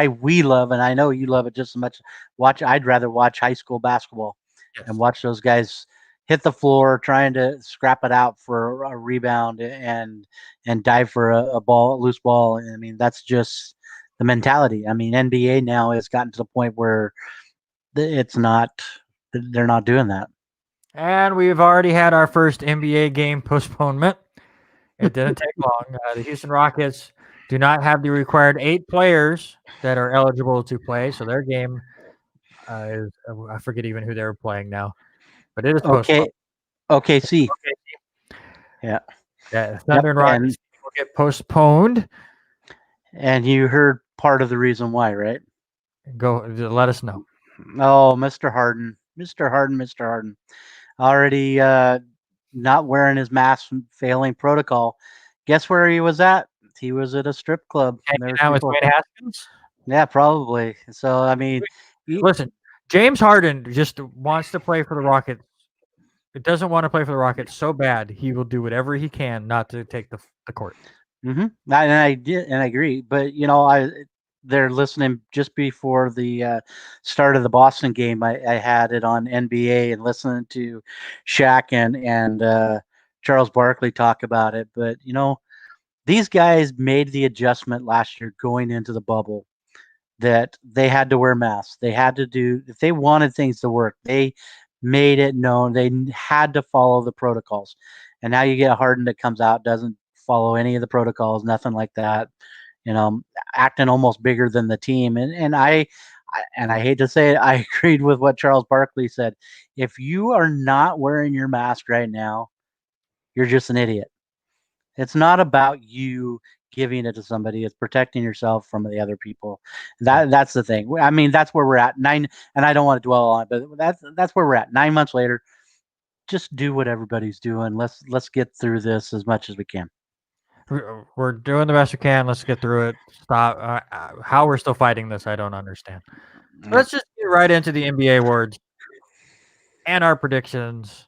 we love, and I know you love it just as much. I'd rather watch high school basketball and Yes. watch those guys hit the floor trying to scrap it out for a rebound and dive for a loose ball. I mean, that's just the mentality. I mean, NBA now has gotten to the point where it's not, they're not doing that. And we've already had our first NBA game postponement. It didn't take long. The Houston Rockets do not have the required 8 players that are eligible to play, so their game is I forget even who they were playing now, but it is postponed. Okay, OKC. Okay. Yeah. Yeah, Yep. Thunder and Rockets will get postponed. And you heard part of the reason why, right? Go let us know. Oh, Mr. Harden, Mr. Harden, Mr. Harden, already not wearing his mask, failing protocol. Guess where he was at? He was at a strip club. Hanging There's out with people. Wayne Haskins. Yeah, probably. So I mean, Listen, James Harden just wants to play for the Rockets. It doesn't want to play for the Rockets so bad he will do whatever he can not to take the court. and I did, and I agree. But they're listening just before the start of the Boston game. I had it on NBA and listening to Shaq and Charles Barkley talk about it. But these guys made the adjustment last year going into the bubble that they had to wear masks. They had to do, if they wanted things to work, they made it known they had to follow the protocols. And now you get Harden that comes out, doesn't follow any of the protocols, nothing like that, you know, acting almost bigger than the team. And I hate to say it, I agreed with what Charles Barkley said. If you are not wearing your mask right now, you're just an idiot. It's not about you giving it to somebody. It's protecting yourself from the other people. That's the thing. I mean, that's where we're at. And I don't want to dwell on it, but that's where we're at. 9 months later, just do what everybody's doing. Let's get through this as much as we can. We're doing the best we can. Let's get through it. Stop. How we're still fighting this, I don't understand. Let's just get right into the NBA awards and our predictions.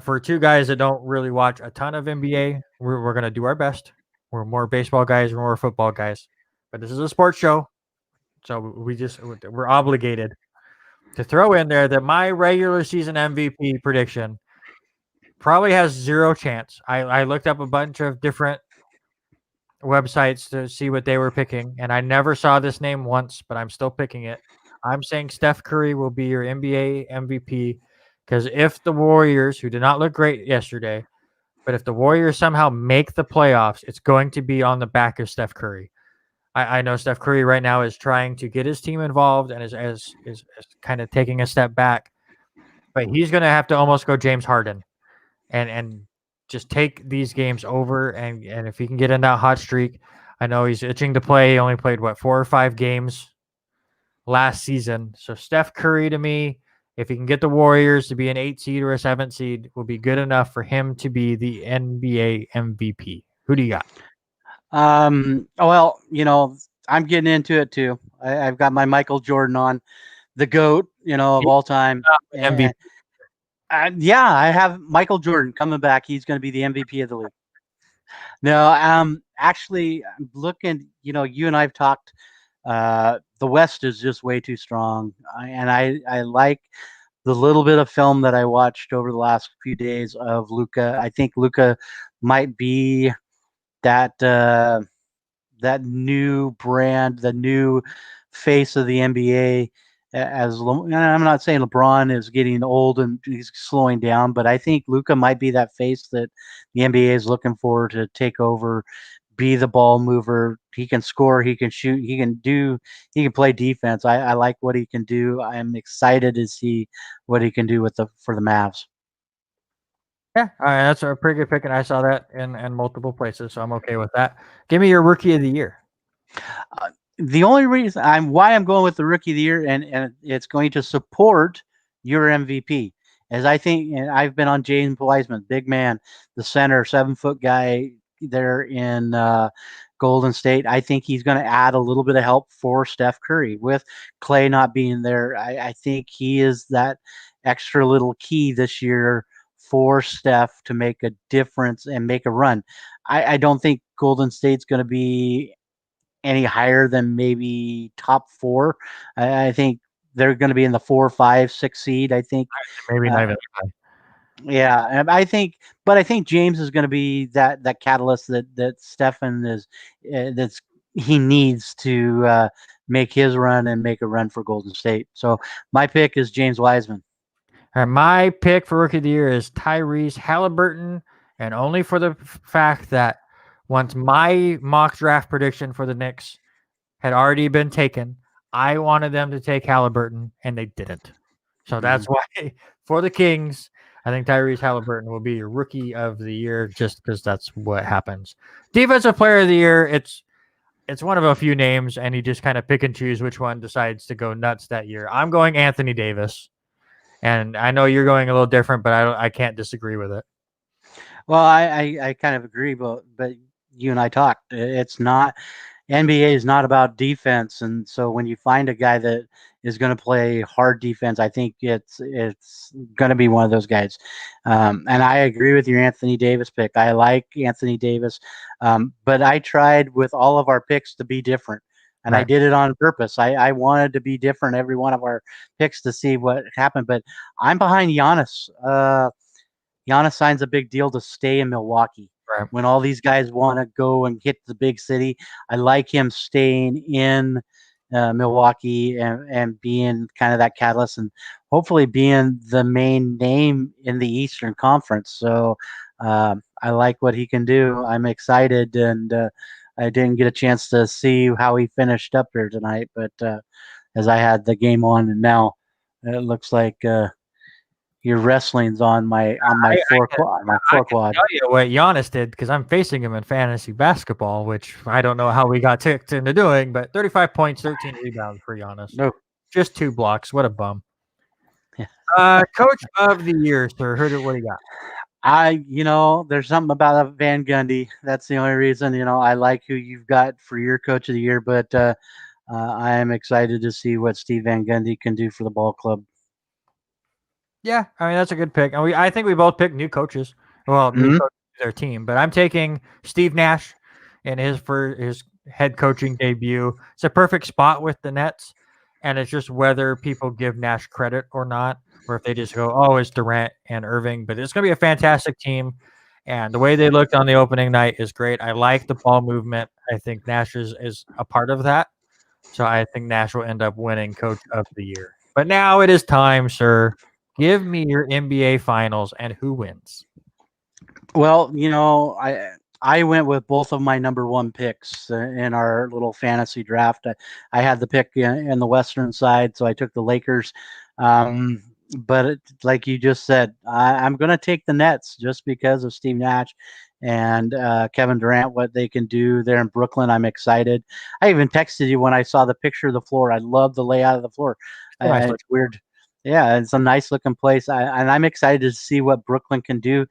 For two guys that don't really watch a ton of NBA, we're going to do our best. We're more baseball guys, we're more football guys. But this is a sports show. So we're obligated to throw in there that my regular season MVP prediction probably has zero chance. I looked up a bunch of different websites to see what they were picking, and I never saw this name once, but I'm still picking it. I'm saying Steph Curry will be your NBA MVP because if the Warriors, who did not look great yesterday, but if the Warriors somehow make the playoffs, it's going to be on the back of Steph Curry. I know Steph Curry right now is trying to get his team involved and is kind of taking a step back, but he's going to have to almost go James Harden and just take these games over. And if he can get in that hot streak, I know he's itching to play. He only played 4 or 5 games last season. So Steph Curry to me, if he can get the Warriors to be an 8 seed or a 7 seed, will be good enough for him to be the NBA MVP. Who do you got? Well, I'm getting into it too. I've got my Michael Jordan on, the GOAT, of all time. MVP. Yeah, I have Michael Jordan coming back. He's going to be the MVP of the league. No, actually, I'm looking. You and I've talked. The West is just way too strong, and I like the little bit of film that I watched over the last few days of Luka. I think Luka might be that that new brand, the new face of the NBA. I'm not saying LeBron is getting old and he's slowing down, but I think Luka might be that face that the NBA is looking for to take over, be the ball mover. He can score, he can shoot, he can play defense. I like what he can do. I'm excited to see what he can do for the Mavs. Yeah, all right, that's a pretty good pick, and I saw that in multiple places, so I'm okay with that. Give me your rookie of the year. The only reason I'm going with the rookie of the year, and it's going to support your MVP, as I think, and I've been on James Wiseman, big man, the center, 7 foot guy there in Golden State. I think he's going to add a little bit of help for Steph Curry with Clay not being there. I think he is that extra little key this year for Steph to make a difference and make a run. I don't think Golden State's going to be any higher than maybe top four. I think they're going to be in the 4, 5, 6 seed. I think, Maybe not uh, even. yeah, and but I think James is going to be that catalyst that Stefan is that's he needs to make his run and make a run for Golden State. So my pick is James Wiseman. All right, my pick for rookie of the year is Tyrese Halliburton, and only for the fact that once my mock draft prediction for the Knicks had already been taken, I wanted them to take Halliburton, and they didn't. So that's why for the Kings, I think Tyrese Halliburton will be your rookie of the year, just because that's what happens. Defensive player of the year, it's one of a few names, and you just kind of pick and choose which one decides to go nuts that year. I'm going Anthony Davis. And I know you're going a little different, but I can't disagree with it. Well, I kind of agree, but you and I talked. It's not NBA is not about defense, and so when you find a guy that is going to play hard defense, I think it's going to be one of those guys. And I agree with your Anthony Davis pick. I like Anthony Davis, but I tried with all of our picks to be different, and I Right. did it on purpose. I wanted to be different every one of our picks to see what happened. But I'm behind Giannis. Giannis signs a big deal to stay in Milwaukee. Right. When all these guys want to go and hit the big city, I like him staying in Milwaukee and being kind of that catalyst and hopefully being the main name in the Eastern Conference. So I like what he can do. I'm excited, and I didn't get a chance to see how he finished up here tonight, but as I had the game on, and now it looks like your wrestling's on my I, four quad. My I four can quad. tell you what Giannis did because I'm facing him in fantasy basketball, which I don't know how we got ticked into doing, but 35 points, 13 rebounds for Giannis. No. Just 2 blocks. What a bum. Yeah. Coach of the year, sir. What do you got? There's something about Van Gundy. That's the only reason. I like who you've got for your coach of the year, but I am excited to see what Steve Van Gundy can do for the ball club. Yeah, I mean that's a good pick. And I think we both picked new coaches. Well, new coaches to their team, but I'm taking Steve Nash in for his head coaching debut. It's a perfect spot with the Nets, and it's just whether people give Nash credit or not, or if they just go, "Oh, it's Durant and Irving." But it's going to be a fantastic team, and the way they looked on the opening night is great. I like the ball movement. I think Nash is a part of that, so I think Nash will end up winning Coach of the Year. But now it is time, sir. Give me your NBA Finals and who wins. Well, I went with both of my number one picks in our little fantasy draft. I had the pick in the Western side, so I took the Lakers. But like you just said, I'm going to take the Nets just because of Steve Nash and Kevin Durant, what they can do there in Brooklyn. I'm excited. I even texted you when I saw the picture of the floor. I love the layout of the floor. It's weird. Yeah, it's a nice looking place. And I'm excited to see what Brooklyn can do.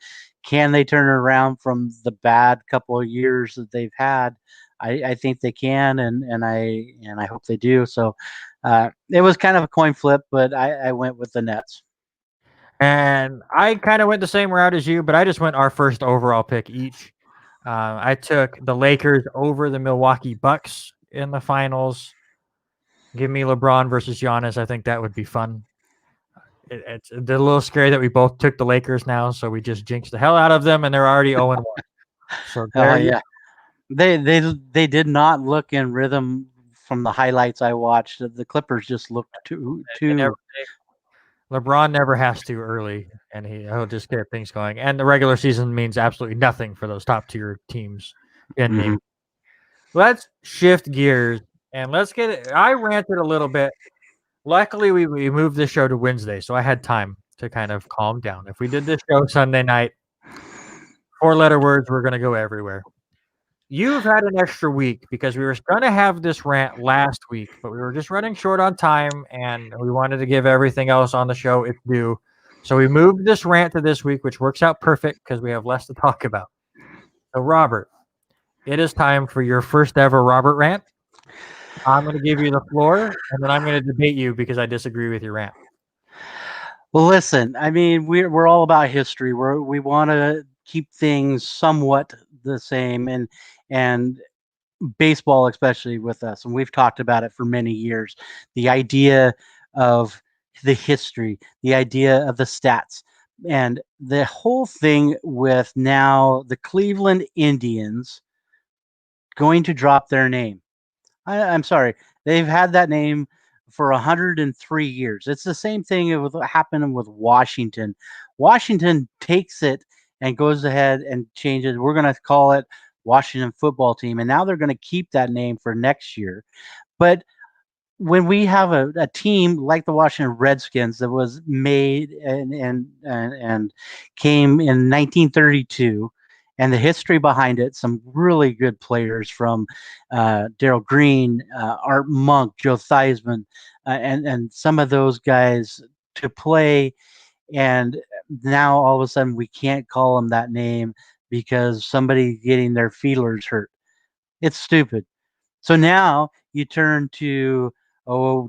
Can they turn it around from the bad couple of years that they've had? I think they can, and I hope they do. So it was kind of a coin flip, but I went with the Nets. And I kind of went the same route as you, but I just went our first overall pick each. I took the Lakers over the Milwaukee Bucks in the finals. Give me LeBron versus Giannis. I think that would be fun. It's a little scary that we both took the Lakers now, so we just jinxed the hell out of them, and they're already 0-1. So Oh yeah, They did not look in rhythm from the highlights I watched. The Clippers just looked They never. too. LeBron never has to early, and he'll just get things going. And the regular season means absolutely nothing for those top tier teams in the. Mhm. Let's shift gears and let's get it. I ranted a little bit. Luckily, we moved this show to Wednesday, so I had time to kind of calm down. If we did this show Sunday night, 4-letter words were going to go everywhere. You've had an extra week because we were going to have this rant last week, but we were just running short on time and we wanted to give everything else on the show its due. So we moved this rant to this week, which works out perfect because we have less to talk about. So, Robert, it is time for your first ever Robert rant. I'm going to give you the floor and then I'm going to debate you because I disagree with your rant. Well, listen, I mean, we're all about history. We want to keep things somewhat the same, and baseball especially with us, and we've talked about it for many years. The idea of the history, the idea of the stats, and the whole thing with now the Cleveland Indians going to drop their name. I'm sorry. They've had that name for 103 years. It's the same thing with what happened with Washington. Washington takes it and goes ahead and changes. We're going to call it Washington Football Team. And now they're going to keep that name for next year. But when we have a team like the Washington Redskins that was made and came in 1932, and the history behind it, some really good players from Darrell Green, Art Monk, Joe Theismann, and some of those guys to play, and now all of a sudden we can't call them that name because somebody getting their feelers hurt. It's stupid. So now you turn to,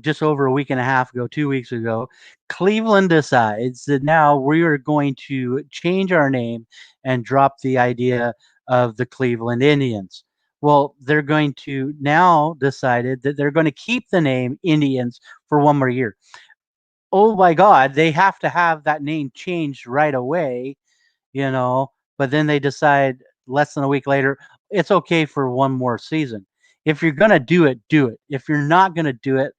just over a week and a half ago, 2 weeks ago, Cleveland decides that now we are going to change our name and drop the idea of the Cleveland Indians. Well, they're going to now decided that they're going to keep the name Indians for one more year. Oh my God, they have to have that name changed right away, but then they decide less than a week later, it's okay for one more season. If you're going to do it, do it. If you're not going to do it,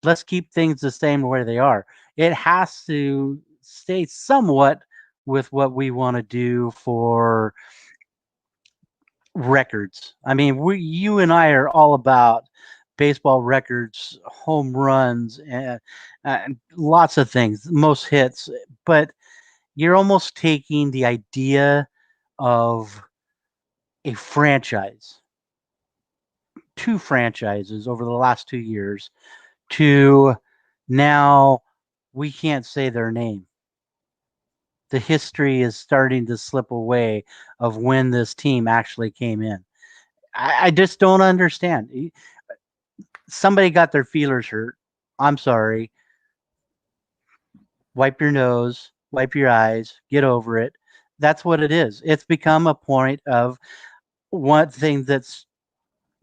let's keep things the same where they are. It has to stay somewhat with what we want to do for records. I mean, you and I are all about baseball records, home runs, and lots of things, most hits, but you're almost taking the idea of a franchise, two franchises over the last 2 years, to now we can't say their name. The history is starting to slip away of when this team actually came in. I just don't understand. Somebody got their feelers hurt. I'm sorry. Wipe your nose, wipe your eyes, get over it. That's what it is. It's become a point of one thing that's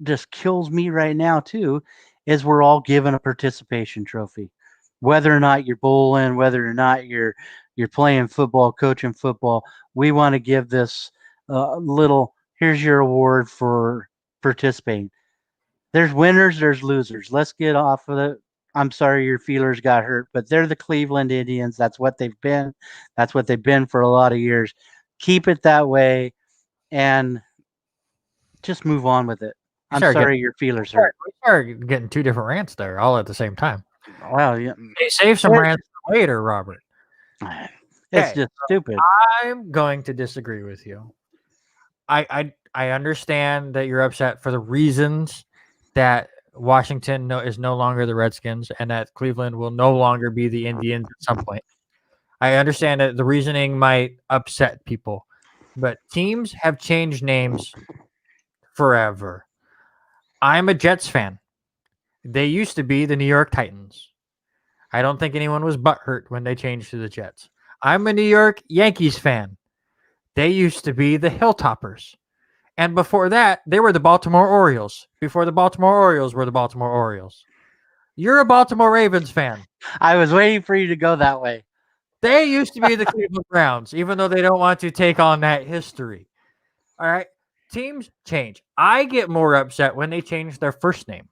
just kills me right now too is we're all given a participation trophy, whether or not you're bowling, whether or not you're playing football, coaching football. We want to give this little, here's your award for participating. There's winners, there's losers. Let's get off of it. I'm sorry your feelers got hurt, but they're the Cleveland Indians. That's what they've been. That's what they've been for a lot of years. Keep it that way and just move on with it. I'm sorry your feelers hurt. We started getting two different rants there all at the same time. Well, yeah. Hey, save some rants for later, Robert. It's just stupid. I'm going to disagree with you. I understand that you're upset for the reasons that Washington is no longer the Redskins and that Cleveland will no longer be the Indians at some point. I understand that the reasoning might upset people, but teams have changed names forever. I'm a Jets fan. They used to be the New York Titans. I don't think anyone was butthurt when they changed to the Jets. I'm a New York Yankees fan. They used to be the Hilltoppers. And before that, they were the Baltimore Orioles. Before the Baltimore Orioles were the Baltimore Orioles. You're a Baltimore Ravens fan. I was waiting for you to go that way. They used to be the Cleveland Browns, even though they don't want to take on that history. All right. teams change. I get more upset when they change their first name.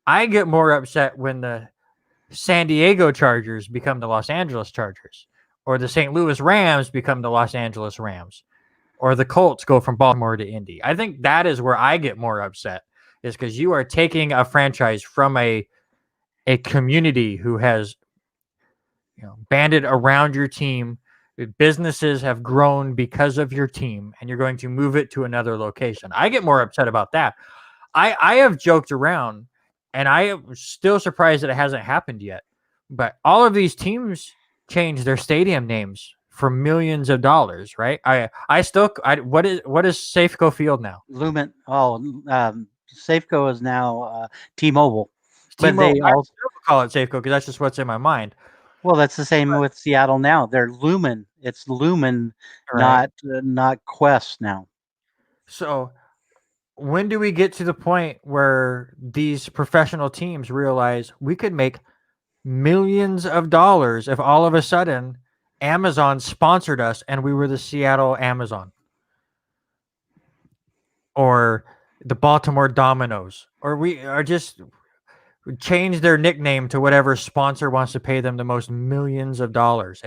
I get more upset when the San Diego Chargers become the Los Angeles Chargers, or the St. Louis Rams become the Los Angeles Rams, or the Colts go from Baltimore to Indy. I think that is where I get more upset, is because you are taking a franchise from a community who has banded around your team. Businesses have grown because of your team, and you're going to move it to another location. I get more upset about that. I have joked around, and I am still surprised that it hasn't happened yet. But all of these teams change their stadium names for millions of dollars, right? What is Safeco Field now? Lumen. Oh, Safeco is now T-Mobile. But T-Mobile. they I also still call it Safeco because that's just what's in my mind. well, that's the same with Seattle now. They're Lumen. It's Lumen, Right. not Quest now. So when do we get to the point where these professional teams realize we could make millions of dollars if all of a sudden Amazon sponsored us and we were the Seattle Amazon, or the Baltimore Dominoes, or we are just change their nickname to whatever sponsor wants to pay them the most millions of dollars.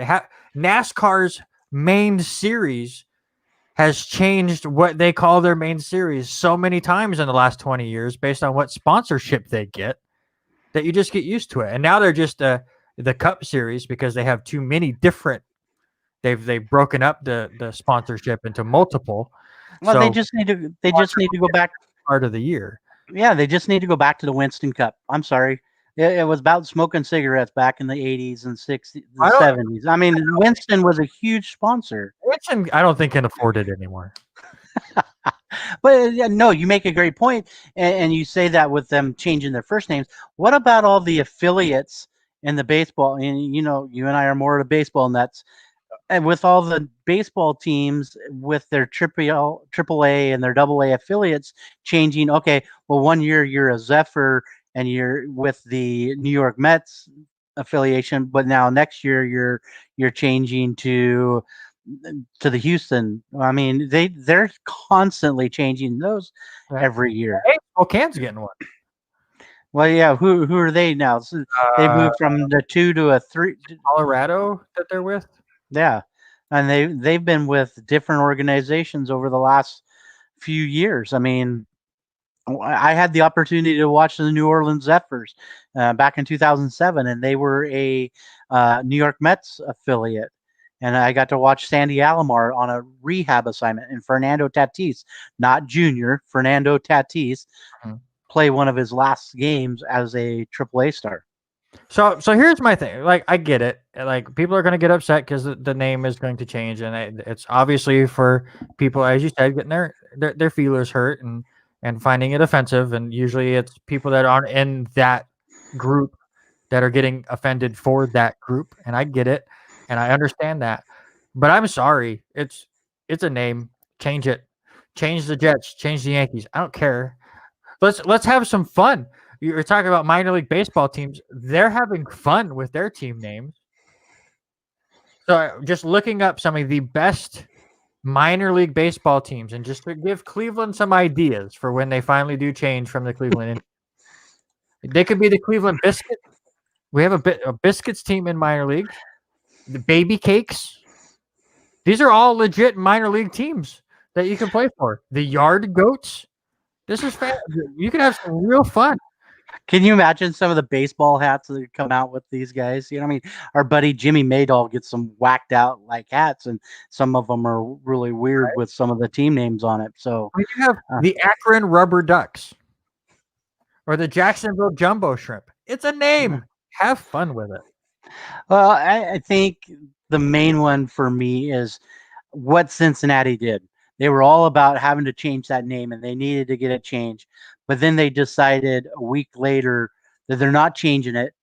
NASCAR's main series has changed what they call their main series so many times in the last 20 years based on what sponsorship they get, that you just get used to it. And now they're just the Cup Series because they have too many different. They've broken up the sponsorship into multiple. Well, So they just need to go back. part of the year. Yeah, they just need to go back to the Winston Cup. I'm sorry. It was about smoking cigarettes back in the 80s and 60s, I the don't. 70s. I mean, Winston was a huge sponsor. Winston, I don't think can afford it anymore. But no, you make a great point, and you say that with them changing their first names. What about all the affiliates in the baseball? And you and I are more of baseball, and with all the baseball teams with their triple A and their double A affiliates changing. Okay, well, one year you're a Zephyr and you're with the New York Mets affiliation, but now next year you're changing to the Houston. I mean, they're constantly changing those Right. every year. Hey, Spokane's getting one. Well, yeah, who are they now? So they moved from the 2 to a 3. Colorado that they're with. Yeah, and they've been with different organizations over the last few years. I mean, I had the opportunity to watch the New Orleans Zephyrs back in 2007, and they were a New York Mets affiliate. And I got to watch Sandy Alomar on a rehab assignment, and Fernando Tatis, not Junior, Fernando Tatis, play one of his last games as a AAA star. So here's my thing. Like, I get it. Like, people are going to get upset because the name is going to change, and it's obviously for people, as you said, getting their feelers hurt and finding it offensive. And usually it's people that aren't in that group that are getting offended for that group. And I get it, and I understand that. But I'm sorry. It's a name. Change it. Change the Jets. Change the Yankees. I don't care. Let's have some fun. You're talking about minor league baseball teams. They're having fun with their team names. So just looking up some of the best minor league baseball teams, and just to give Cleveland some ideas for when they finally do change from the Cleveland Indians. They could be the Cleveland Biscuits. We have a Biscuits team in minor league. The Baby Cakes. These are all legit minor league teams that you can play for. The Yard Goats. This is fun. You can have some real fun. Can you imagine some of the baseball hats that come out with these guys? I mean, our buddy Jimmy Maydol gets some whacked out like hats, and some of them are really weird with some of the team names on it. So you have the Akron Rubber Ducks or the Jacksonville Jumbo Shrimp. It's a name. Have fun with it. Well, I think the main one for me is what Cincinnati did. They were all about having to change that name, and they needed to get it changed. But then they decided a week later that they're not changing it.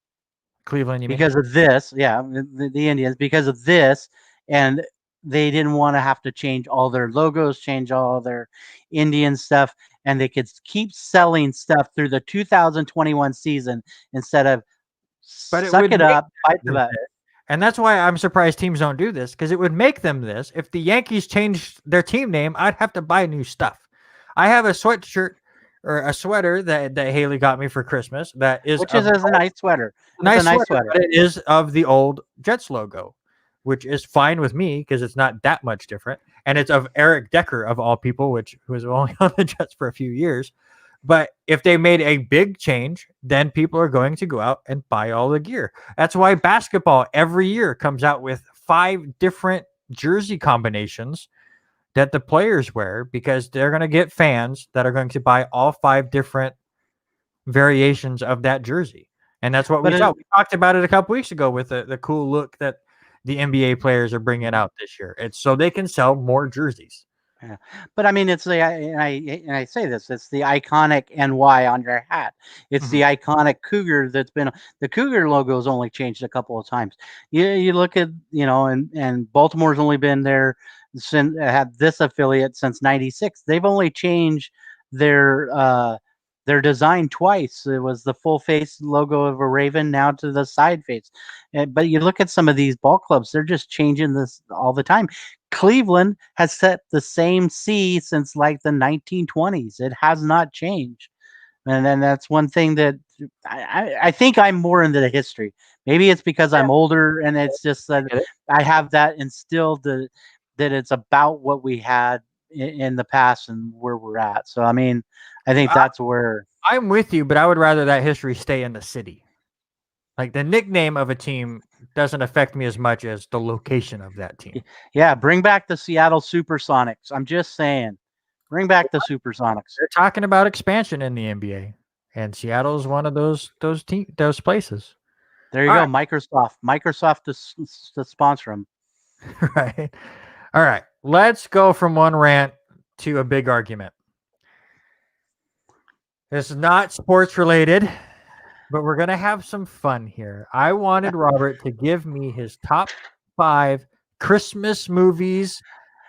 Cleveland, you mean? Because of this. Yeah, the Indians, because of this. And they didn't want to have to change all their logos, change all their Indian stuff, and they could keep selling stuff through the 2021 season instead of suck it up, bite the butt. And that's why I'm surprised teams don't do this, because it would make them this. If the Yankees changed their team name, I'd have to buy new stuff. I have a sweatshirt or a sweater that Haley got me for Christmas that is which is of the a nice sweater. It's a nice nice sweater, sweater. but it is of the old Jets logo, which is fine with me because it's not that much different. And it's of Eric Decker of all people, which was only on the Jets for a few years. But if they made a big change, then people are going to go out and buy all the gear. That's why basketball every year comes out with 5 different jersey combinations that the players wear because they're going to get fans that are going to buy all 5 different variations of that jersey. And that's what we But saw. We talked about it a couple weeks ago with the cool look that the NBA players are bringing out this year. It's so they can sell more jerseys. yeah. But I mean, it's the and I say this, it's the iconic NY on your hat. It's the iconic Cougar that's been the Cougar logo's only changed a couple of times. You look at and Baltimore's only been there since had this affiliate since '96. They've only changed their their design twice. It was the full face logo of a raven now to the side face. But you look at some of these ball clubs, they're just changing this all the time. Cleveland has set the same C since like the 1920s. It has not changed. And then that's one thing that I think I'm more into the history. Maybe it's because Yeah, I'm older and it's just I that get it. I have that instilled that it's about what we had in the past and where we're at. So, I mean, I think that's where, I'm with you, but I would rather that history stay in the city. Like the nickname of a team doesn't affect me as much as the location of that team. yeah, bring back the Seattle Supersonics. I'm just saying, bring back the Supersonics. They're talking about expansion in the NBA, and Seattle is one of those places. There you All go, right, Microsoft. Microsoft to sponsor them. right. All right. Let's go from one rant to a big argument. It's not sports related, but we're going to have some fun here. I wanted Robert to give me his top 5 Christmas movies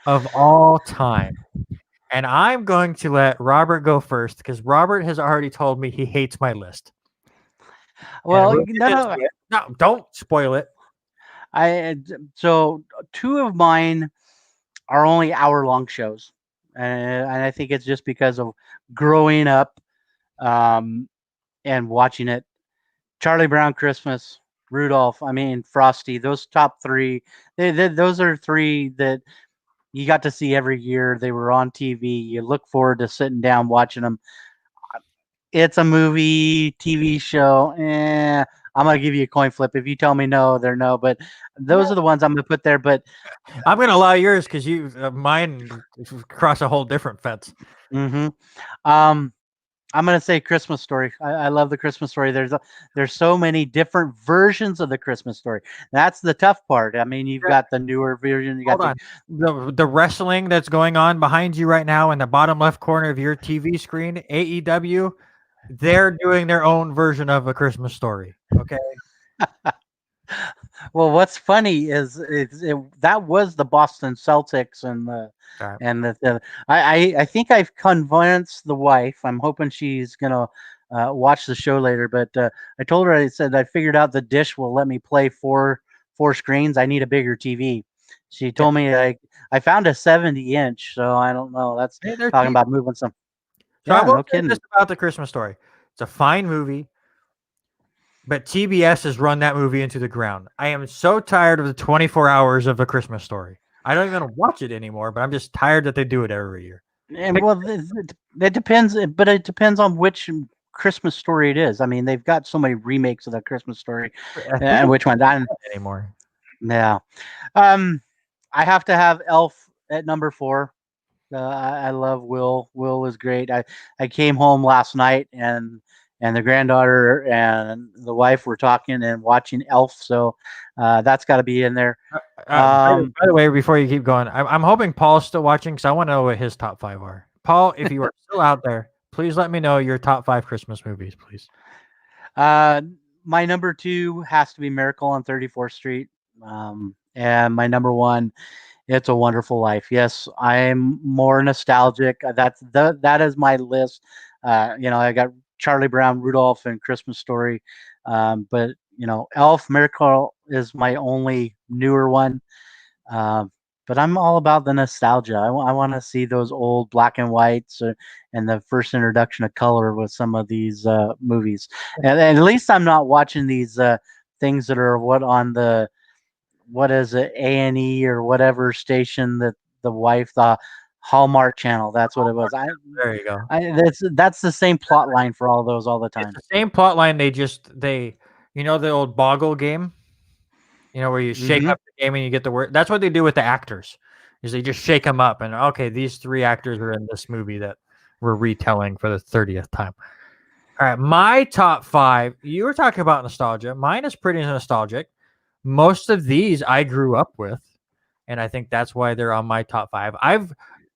of all time. And I'm going to let Robert go first because Robert has already told me he hates my list. And Well, we'll get no, into no, it. No, don't spoil it. I so two of mine are only hour-long shows, and I think it's just because of growing up um, and watching it. Charlie Brown Christmas, Rudolph, I mean Frosty. Those top three, those are three that you got to see every year. They were on TV. You look forward to sitting down watching them. It's a movie, TV show. I'm gonna give you a coin flip. If you tell me no, they're no. But those are the ones I'm gonna put there. But I'm going to allow yours because mine cross a whole different fence. hmm um, I'm gonna say Christmas Story. I love the Christmas Story. There's so many different versions of the Christmas Story. That's the tough part. I mean, you've got the newer version. You got Hold on. The wrestling that's going on behind you right now in the bottom left corner of your TV screen, AEW, they're doing their own version of A Christmas Story. Okay. Well, what's funny is that was the Boston Celtics All right. and I think I've convinced the wife. I'm hoping she's gonna watch the show later. But I told her, I said I figured out the dish will let me play four screens. I need a bigger TV. She Yeah. told me I found a 70-inch, so I don't know. That's Hey, they're talking cheap. about moving some. So I Yeah, will no say this kidding. about The Christmas Story. It's a fine movie, but TBS has run that movie into the ground. I am so tired of the 24 hours of A Christmas Story. I don't even watch it anymore, but I'm just tired that they do it every year. And well, it depends, but it depends on which Christmas story it is. I mean, they've got so many remakes of the Christmas story, I think and it's which one? not anymore. Yeah. Um, I have to have Elf at number 4. I love Will. Will is great. I came home last night and the granddaughter and the wife were talking and watching Elf, so that's got to be in there. By the way, before you keep going, I'm hoping Paul's still watching because I want to know what his top 5 are. Paul, if you are still out there, please let me know your top 5 Christmas movies, please. Uh, my number 2 has to be Miracle on 34th Street, and my number 1, It's a Wonderful Life. Yes, I'm more nostalgic. That is my list. I got Charlie Brown, Rudolph, and Christmas Story, but Elf, Miracle is my only newer one. Um, but I'm all about the nostalgia. I want to see those old black and whites and the first introduction of color with some of these movies. And at least I'm not watching these things that are what is it, A&E or whatever station that the Hallmark channel. That's what it was. There you go. That's the same plot line for all those all the It's time. the same plot line. They the old Boggle game. Where you shake Mhm. up the game and you get the word. That's what they do with the actors. Is they just shake them up and okay, these 3 actors are in this movie that we're retelling for the 30th time. All right, my top 5. You were talking about nostalgia. Mine is pretty nostalgic. Most of these I grew up with, and I think that's why they're on my top 5.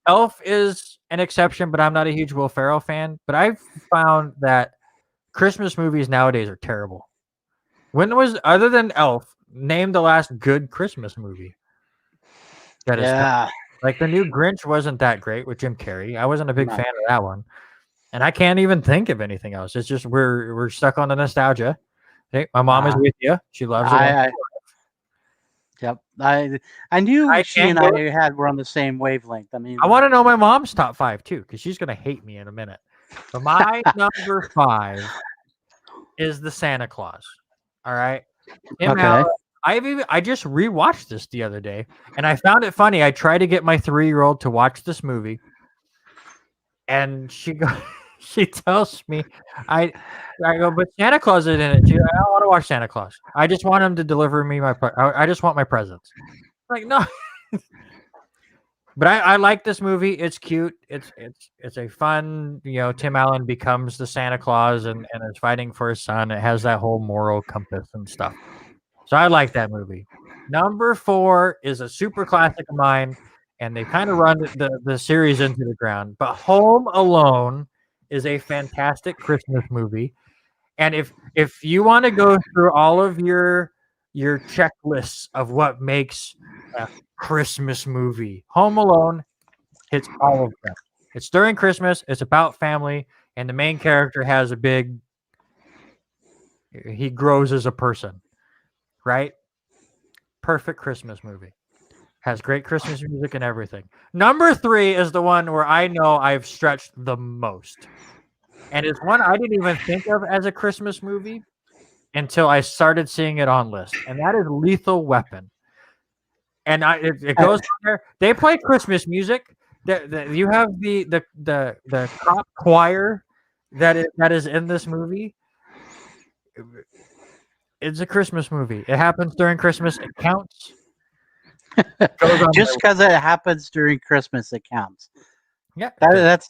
Elf is an exception, but I'm not a huge Will Ferrell fan. But I've found that Christmas movies nowadays are terrible. When was other than Elf? Name the last good Christmas movie that is Yeah. like the new Grinch wasn't that great with Jim Carrey. I wasn't a big No. fan of that one, and I can't even think of anything else. It's just we're stuck on the nostalgia. Hey, my mom is with you. She loves it. I Yep. I knew I she can't and go. I were on the same wavelength. I mean, I want to know my mom's top 5 too, because she's gonna hate me in a minute. But my number 5 is the Santa Claus. All right, Tim okay. Allen. I just rewatched this the other day, and I found it funny. I tried to get my 3-year-old to watch this movie, and she tells me, I go, but Santa Claus is in it. I don't want to watch Santa Claus. I just want him to deliver me I just want my presents. Like no. But I like this movie. It's cute. It's a fun, Tim Allen becomes the Santa Claus and is fighting for his son. It has that whole moral compass and stuff. So I like that movie. Number 4 is a super classic of mine, and they kind of run the series into the ground. But Home Alone is a fantastic Christmas movie. And if you want to go through all of your checklists of what makes a Christmas movie, Home Alone hits all of them. It's during Christmas, it's about family, and the main character has he grows as a person, right? Perfect Christmas movie. Has great Christmas music and everything. Number 3 is the one where I know I've stretched the most. And it's one I didn't even think of as a Christmas movie until I started seeing it on lists, and that is Lethal Weapon. And it goes on there. They play Christmas music. You have the cop choir that is in this movie. It's a Christmas movie. It happens during Christmas. It counts. Just because it happens during Christmas, it counts. Yeah, That's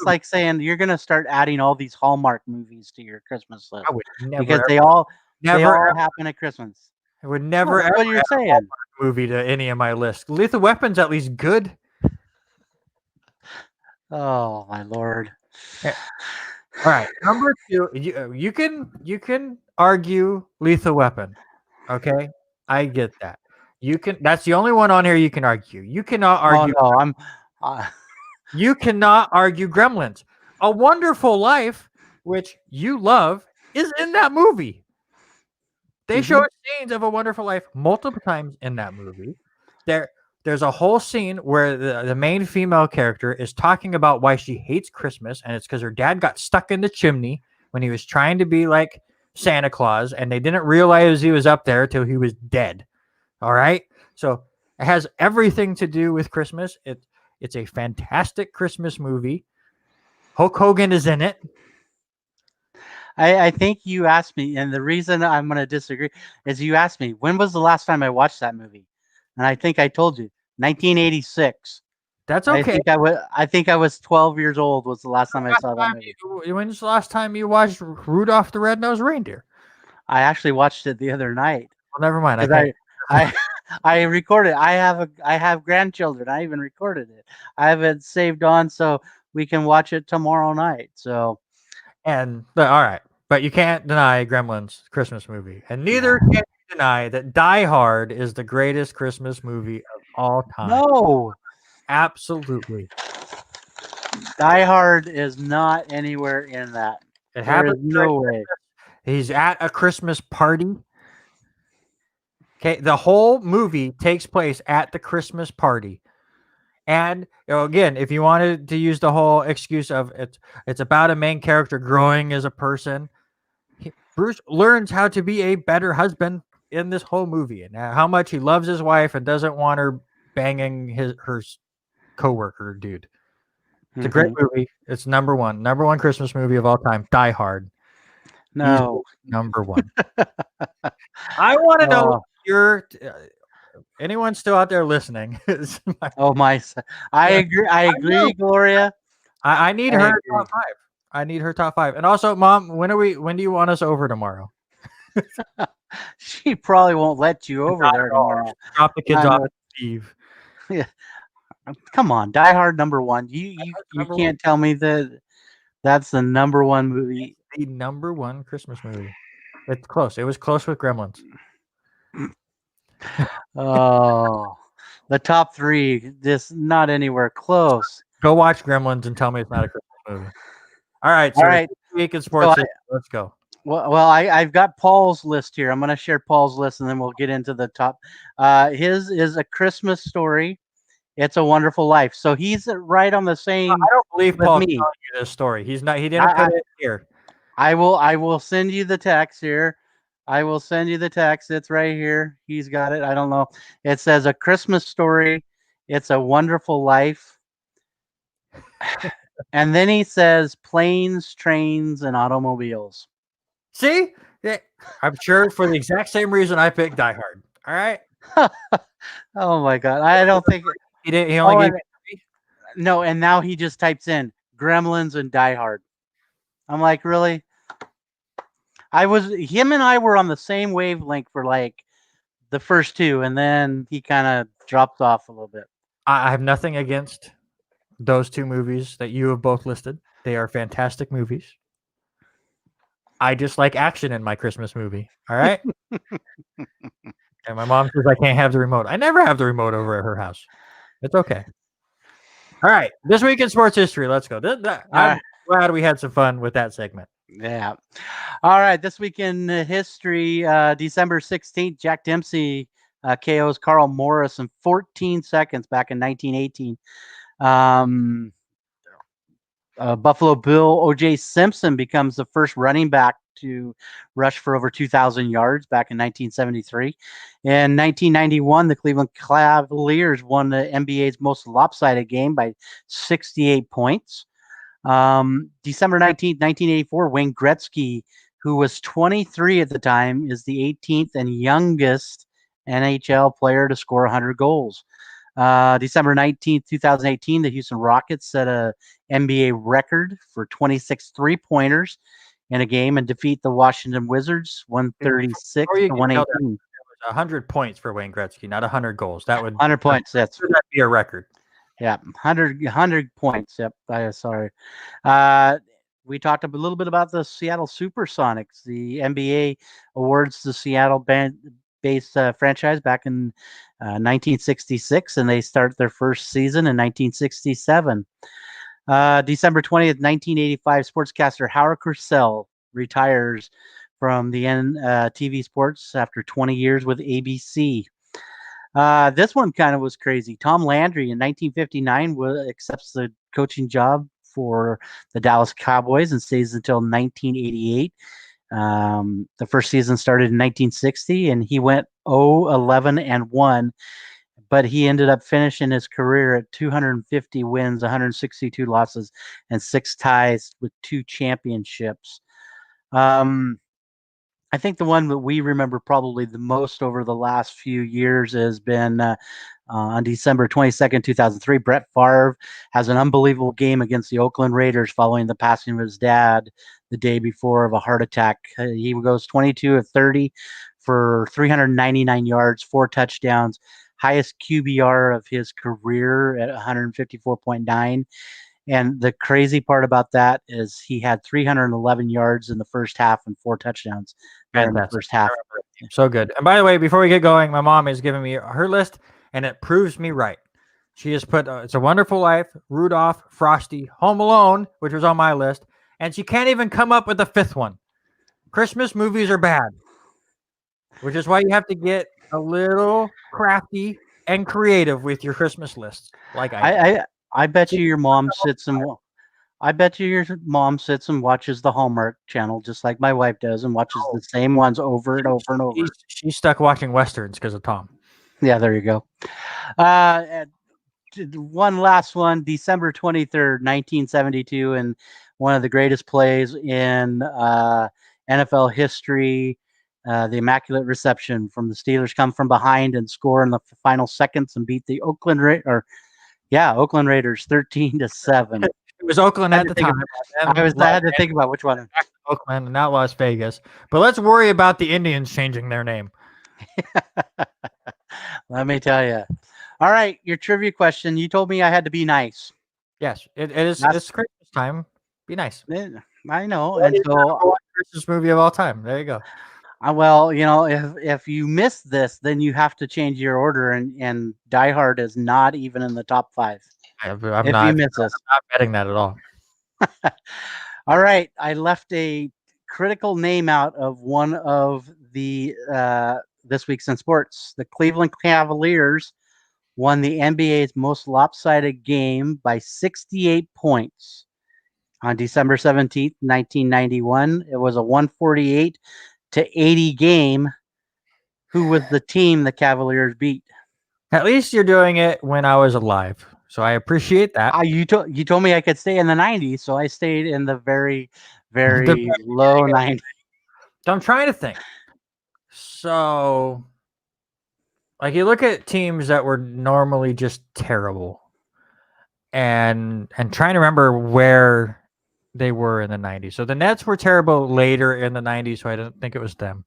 like saying you're gonna start adding all these Hallmark movies to your Christmas list I would never because they all never happen at Christmas. I would never That's ever what you're add a saying. Hallmark movie to any of my lists. Lethal Weapon's at least good. Oh my lord! All right, number 2. You can argue Lethal Weapon. Okay, I get that. You can. That's the only one on here you can argue. You cannot argue. Oh no, I'm. You cannot argue Gremlins. A Wonderful Life, which you love, is in that movie. They show scenes of A Wonderful Life multiple times in that movie. There's a whole scene where the main female character is talking about why she hates Christmas, and it's because her dad got stuck in the chimney when he was trying to be like Santa Claus, and they didn't realize he was up there till he was dead. All right? So it has everything to do with Christmas. It's a fantastic Christmas movie. Hulk Hogan is in it. I think you asked me, and the reason I'm going to disagree is you asked me when was the last time I watched that movie, and I think I told you 1986. That's okay. I think I was 12 years old was the last time I saw that movie. When's the last time you watched Rudolph the Red-Nosed Reindeer? I actually watched it the other night. Well, never mind. I recorded. I have grandchildren. I even recorded it. I have it saved on so we can watch it tomorrow night. So, all right, but you can't deny Gremlins Christmas movie, and neither can you deny that Die Hard is the greatest Christmas movie of all time. No, absolutely. Die Hard is not anywhere in that. It happens. No way. He's at a Christmas party. Okay, the whole movie takes place at the Christmas party. And again, if you wanted to use the whole excuse of it's about a main character growing as a person, Bruce learns how to be a better husband in this whole movie, and how much he loves his wife and doesn't want her banging her coworker dude. It's a great movie. It's number one Christmas movie of all time. Die Hard. No. Number one. I want to know your anyone still out there listening. I agree, Gloria. I need her top 5. I need her top 5. And also, Mom, when do you want us over tomorrow? She probably won't let you over there tomorrow. Drop the kids off, Steve. Yeah. Come on, Die Hard number 1. You can't tell me that that's the number 1 movie. The number 1 Christmas movie. It's close. It was close with Gremlins. Oh, the top 3, not anywhere close. Go watch Gremlins and tell me it's not a Christmas movie. All right. So this week in sports, let's go. Well, I've got Paul's list here. I'm going to share Paul's list, and then we'll get into the top. His is A Christmas Story. It's a Wonderful Life. So he's right on the same. I don't believe Paul telling you this story. He's not. He didn't put it here. I will send you the text here. I will send you the text. It's right here. He's got it. I don't know. It says A Christmas Story. It's a Wonderful Life. And then he says Planes, Trains, and Automobiles. See? Yeah, I'm sure for the exact same reason I picked Die Hard. All right. Oh my God. I don't think he did. He only gave me 3. No, and now he just types in Gremlins and Die Hard. I'm like, really? Him and I were on the same wavelength for like the first 2, and then he kind of dropped off a little bit. I have nothing against those 2 movies that you have both listed. They are fantastic movies. I just like action in my Christmas movie. All right. And my mom says I can't have the remote. I never have the remote over at her house. It's okay. All right. This week in sports history. Let's go. I'm glad we had some fun with that segment. Yeah. All right. This week in history, December 16th, Jack Dempsey KOs Carl Morris in 14 seconds back in 1918. Buffalo Bill O.J. Simpson becomes the first running back to rush for over 2,000 yards back in 1973. In 1991, the Cleveland Cavaliers won the NBA's most lopsided game by 68 points. December 19th, 1984, Wayne Gretzky, who was 23 at the time, is the 18th and youngest NHL player to score 100 goals. December 19th, 2018, the Houston Rockets set a NBA record for 26 three-pointers in a game and defeat the Washington Wizards 136 to 118. 100 points for Wayne Gretzky, not 100 goals. That would 100 points. That'd be a record. Yeah, 100 points. Yep. Sorry. We talked a little bit about the Seattle Supersonics. The NBA awards the Seattle based franchise back in 1966, and they start their first season in 1967. December 20th, 1985, sportscaster Howard Cosell retires from the TV sports after 20 years with ABC. This one kind of was crazy. Tom Landry in 1959 accepts the coaching job for the Dallas Cowboys and stays until 1988. The first season started in 1960, and he went 0-11-1, but he ended up finishing his career at 250 wins, 162 losses, and 6 ties with 2 championships. I think the one that we remember probably the most over the last few years has been on December 22nd, 2003. Brett Favre has an unbelievable game against the Oakland Raiders following the passing of his dad the day before of a heart attack. He goes 22 of 30 for 399 yards, 4 touchdowns, highest QBR of his career at 154.9. And the crazy part about that is he had 311 yards in the first half and 4 touchdowns in the first half. So good. And by the way, before we get going, my mom is giving me her list, and it proves me right. She has put It's a Wonderful Life, Rudolph, Frosty, Home Alone, which was on my list, and she can't even come up with a 5th one. Christmas movies are bad, which is why you have to get a little crafty and creative with your Christmas lists, like I do. I bet you your mom sits and I bet you your mom sits and watches the Hallmark Channel just like my wife does and watches the same ones over and over and over. She's stuck watching westerns because of Tom. Yeah, there you go. And one last one, December 23rd, 1972, and one of the greatest plays in NFL history. The immaculate reception from the Steelers come from behind and score in the final seconds and beat the Oakland Raiders 13-7. It was Oakland at the time. I had to think about which one. Oakland and not Las Vegas. But let's worry about the Indians changing their name. Let me tell you. All right, your trivia question. You told me I had to be nice. Yes, it is. It's Christmas time. Be nice. I know. And so, Christmas movie of all time. There you go. Well, if you miss this, then you have to change your order, and Die Hard is not even in the top 5. I'm not betting that at all. All right, I left a critical name out of one of the This Week's in Sports. The Cleveland Cavaliers won the NBA's most lopsided game by 68 points on December 17th, 1991. It was a 148-80 game. Who was the team the Cavaliers beat? At least you're doing it when I was alive, so I appreciate that. You told me I could stay in the 90s, so I stayed in the very, very low 90s. So I'm trying to think. So, like, you look at teams that were normally just terrible, and trying to remember where they were in the 90s. So the Nets were terrible later in the 90s, so I don't think it was them.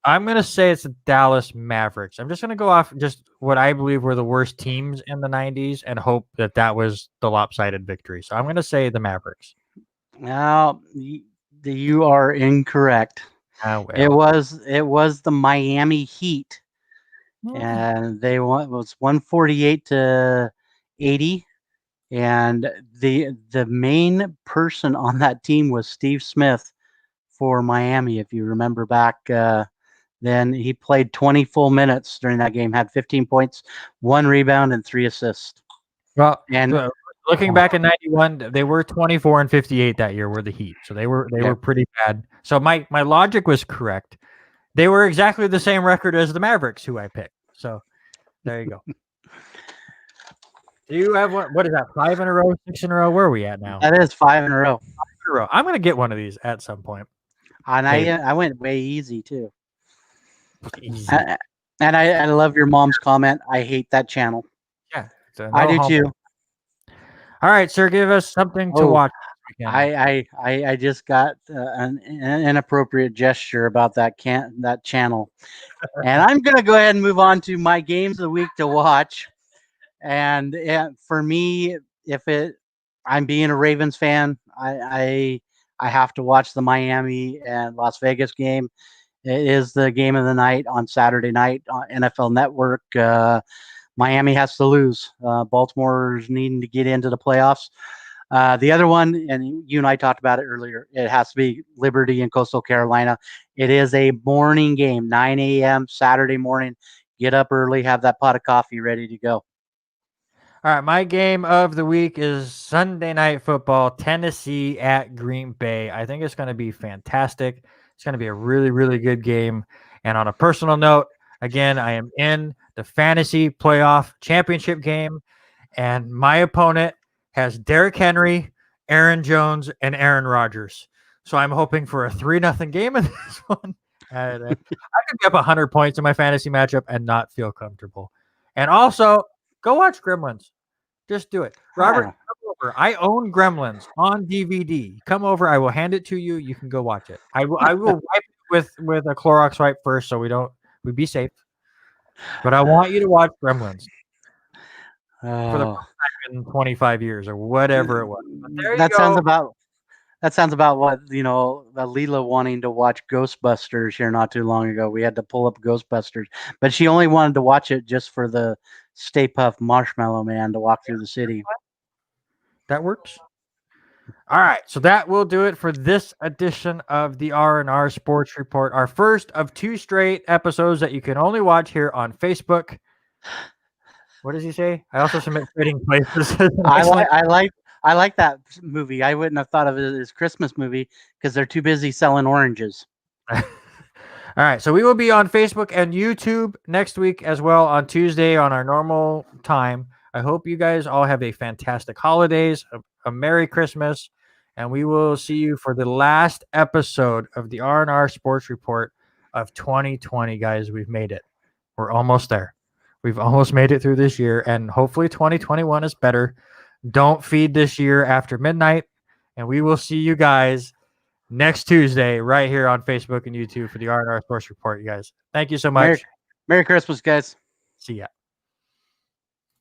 I'm going to say it's the Dallas Mavericks. I'm just going to go off just what I believe were the worst teams in the 90s and hope that was the lopsided victory. So I'm going to say the Mavericks. Now, you are incorrect. Oh, well. It was the Miami Heat. And they won. It was 148-80. And the main person on that team was Steve Smith for Miami. If you remember back, then he played 20 full minutes during that game, had 15 points, 1 rebound, and 3 assists. Well, and looking back in 91, they were 24-58 that year. Were the Heat, so they were pretty bad. So my logic was correct. They were exactly the same record as the Mavericks, who I picked. So there you go. Do you have what is that? 5 in a row, 6 in a row? Where are we at now? That is 5 in a row. 5 in a row. I'm going to get one of these at some point. And I went way easy too. Easy. And I love your mom's comment. I hate that channel. Yeah, I do too. All right, sir, give us something to watch. I just got an inappropriate gesture about that channel, and I'm gonna go ahead and move on to my games of the week to watch. And for me, I'm being a Ravens fan, I have to watch the Miami and Las Vegas game. It is the game of the night on Saturday night on NFL Network. Miami has to lose. Baltimore's needing to get into the playoffs. The other one, and you and I talked about it earlier, it has to be Liberty and Coastal Carolina. It is a morning game, 9 a.m. Saturday morning. Get up early, have that pot of coffee ready to go. All right, my game of the week is Sunday Night Football, Tennessee at Green Bay. I think it's going to be fantastic. It's going to be a really, really good game. And on a personal note, again, I am in the fantasy playoff championship game, and my opponent has Derrick Henry, Aaron Jones, and Aaron Rodgers. So I'm hoping for a 3-0 game in this one. And, I could get up 100 points in my fantasy matchup and not feel comfortable. And also, go watch Gremlins. Just do it. Robert, come over. I own Gremlins on DVD. Come over. I will hand it to you. You can go watch it. I will wipe it with a Clorox wipe first so we be safe. But I want you to watch Gremlins for the first time in 25 years or whatever it was. That sounds about what, Leela wanting to watch Ghostbusters here not too long ago. We had to pull up Ghostbusters, but she only wanted to watch it just for the Stay Puft Marshmallow Man to walk through the city. That works. All right, so that will do it for this edition of the R&R Sports Report, our first of 2 straight episodes that you can only watch here on Facebook. What does he say? I also submit Trading Places. I like that movie. I wouldn't have thought of it as Christmas movie because they're too busy selling oranges. All right, so we will be on Facebook and YouTube next week as well on Tuesday on our normal time. I hope you guys all have a fantastic holidays, a Merry Christmas, and we will see you for the last episode of the R&R Sports Report of 2020, guys. We've made it. We're almost there. We've almost made it through this year, and hopefully 2021 is better. Don't feed this year after midnight, and we will see you guys next Tuesday right here on Facebook and YouTube for the R&R Sports Report, you guys. Thank you so much. Merry Christmas, guys. See ya.